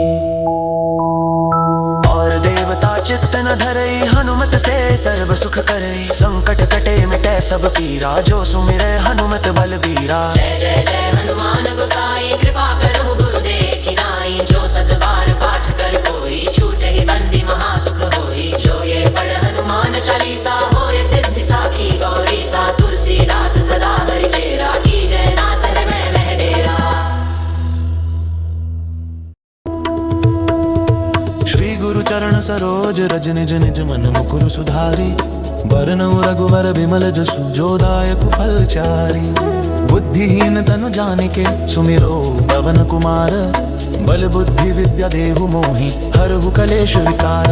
और देवता चित्त न धरई, हनुमत से सर्व सुख करई। संकट कटे मिटे सब पीरा, जो सुमिरै हनुमत बलबीरा। जय जय जय हनुमान गोसाई, कृपा करो गुरुदेव की नाई। जो सत बार पाठ कर कोई, छूटे ही बंदी महासुख होई। जो ये पढ़ हनुमान चालीसा, होए सिद्धि साखी गौरी सा। तुलसीदास सदा हरि चेरा, की जय नाथ हृदय में डेरा। श्री गुरु चरण सरोज रज निज निज मन मुकुर सुधारी। बरनउँ रघुवर बिमल जसु, जो दायक फल चारी। बुद्धिहीन तनु जानिके, सुमिरो पवन कुमार। बल बुद्धि विद्या देहु मोहि, हरहु कलेश विकार।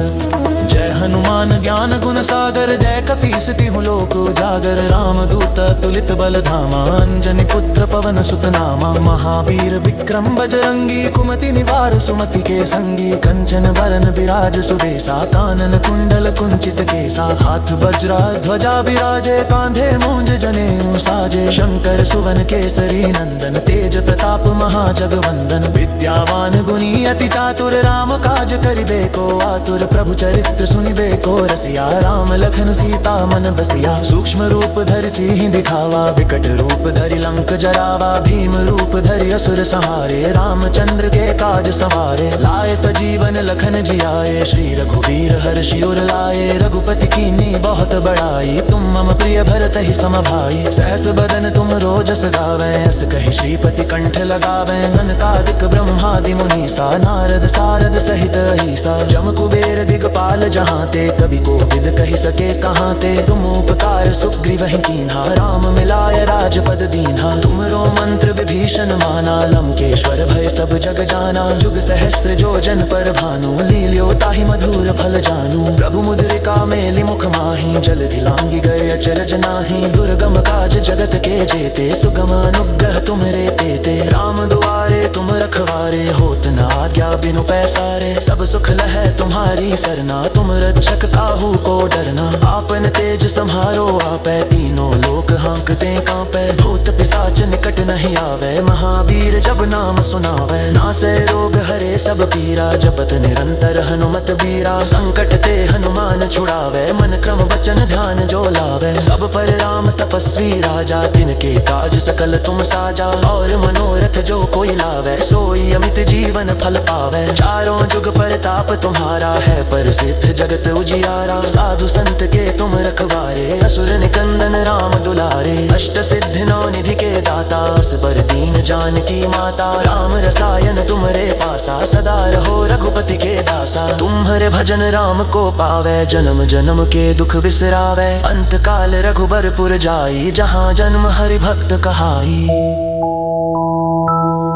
जय हनुमान ज्ञान गुण सागर, जय कपीस तिहु लोक उजागर। रामदूत तुलित बल धामा, अंजनी पुत्र पवन सुत नामा। महावीर विक्रम बजरंगी, कुमति निवार सुमति के संगी। कंचन बरन बिराज सुबेसा, कानन कुंडल कुंचित केसा। हाथ वज्रा ध्वजा बिराजे, कांधे मूंज जनेऊ साजे। शंकर सुवन केसरी नंदन, तेज प्रताप महाजगवंदन। विद्यावान गुणी अति चातुर, राम काज करिबे को आतुर। प्रभु चरित्र सुनिबे को रसिया, राम लखन सीता मन बसिया। सूक्ष्म रूप धरि सिंह दिखावा, विकट रूप धरि लंक जरावा। भीम रूप धरि असुर संहारे, रामचंद्र के काज सवारे। लाए सजीवन लखन जियाए, श्री रघुवीर हर्षि उर लाए। रघुपति कीन्ही बहुत बड़ाई, तुम मम प्रिय भरत ही सम भाई। सहस बदन तुम रोजस गावै, अस कहि श्रीपति कंठ लगावै। सनकादिक ब्रह्मादि मुनीसा, नारद सारद सहित अहीसा। जम कुबेर दिगपाल जहाँ ते, कवि कोविद कहि सके कहाँ ते। तुम उपकार सुग्रीवहि कीन्हा, राम मिलाय राजपद दीन्हा। तुमरो मंत्र विभीषण माना, लंकेश्वर भय सब जग जाना। जुग सहस्र जो जन पर भानु, लील्यो ताहि मधुर फल जानू। प्रभु मुद्रिका मेलि मुख माहि, जलधि लांघि गए अचरज नाहि। दुर्गम काज जगत के जेते, सुगम अनुग्रह तुमरे तेते। राम दुआरे तुम रखवारे, होत न आज्ञा बिनु पैसारे। सब सुख लहै तुम्हारी सरना, तुम रक्षक काहू को डरना। आपन तेज सम्हारो आपै, तीनों लोक हाँकते कांपै। भूत पिशाच निकट नहीं आवे, महावीर जब नाम सुनावे। नासै रोग हरे सब पीरा, जपत निरंतर हनुमत बीरा। संकट ते हनुमान छुड़ावे, मन क्रम वचन ध्यान जो लावे। सब पर राम तपस्वी राजा, तिनके काज सकल तुम साजा। और मनोरथ जो कोई लावे, सोई अमित जीवन फल पावे। चारों जुग परताप तुम्हारा है, प्रसिद्ध जगत उजियारा। साधु संत के तुम रखवारे, असुर निकंदन राम दुलारे। अष्ट सिद्धि नौ निधि के दाता, असबर दीन जानकी माता। राम रसायन तुमरे पासा, सदा रहो रघुपति के दासा। तुम्हारे भजन राम को पावे, जन्म जन्म के दुख बिसरावे। अंत काल रघुबरपुर जाई, जहाँ जन्म हरि भक्त कहाई।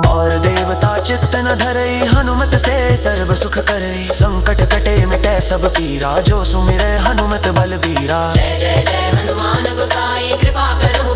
और देवता चित्त न धरई, हनुमत से सर्व सुख करई। संकट कटे मिटे सब पीरा, जो सुमिरै हनुमत बलबीरा। जय जय जय हनुमान गोसाई, कृपा करो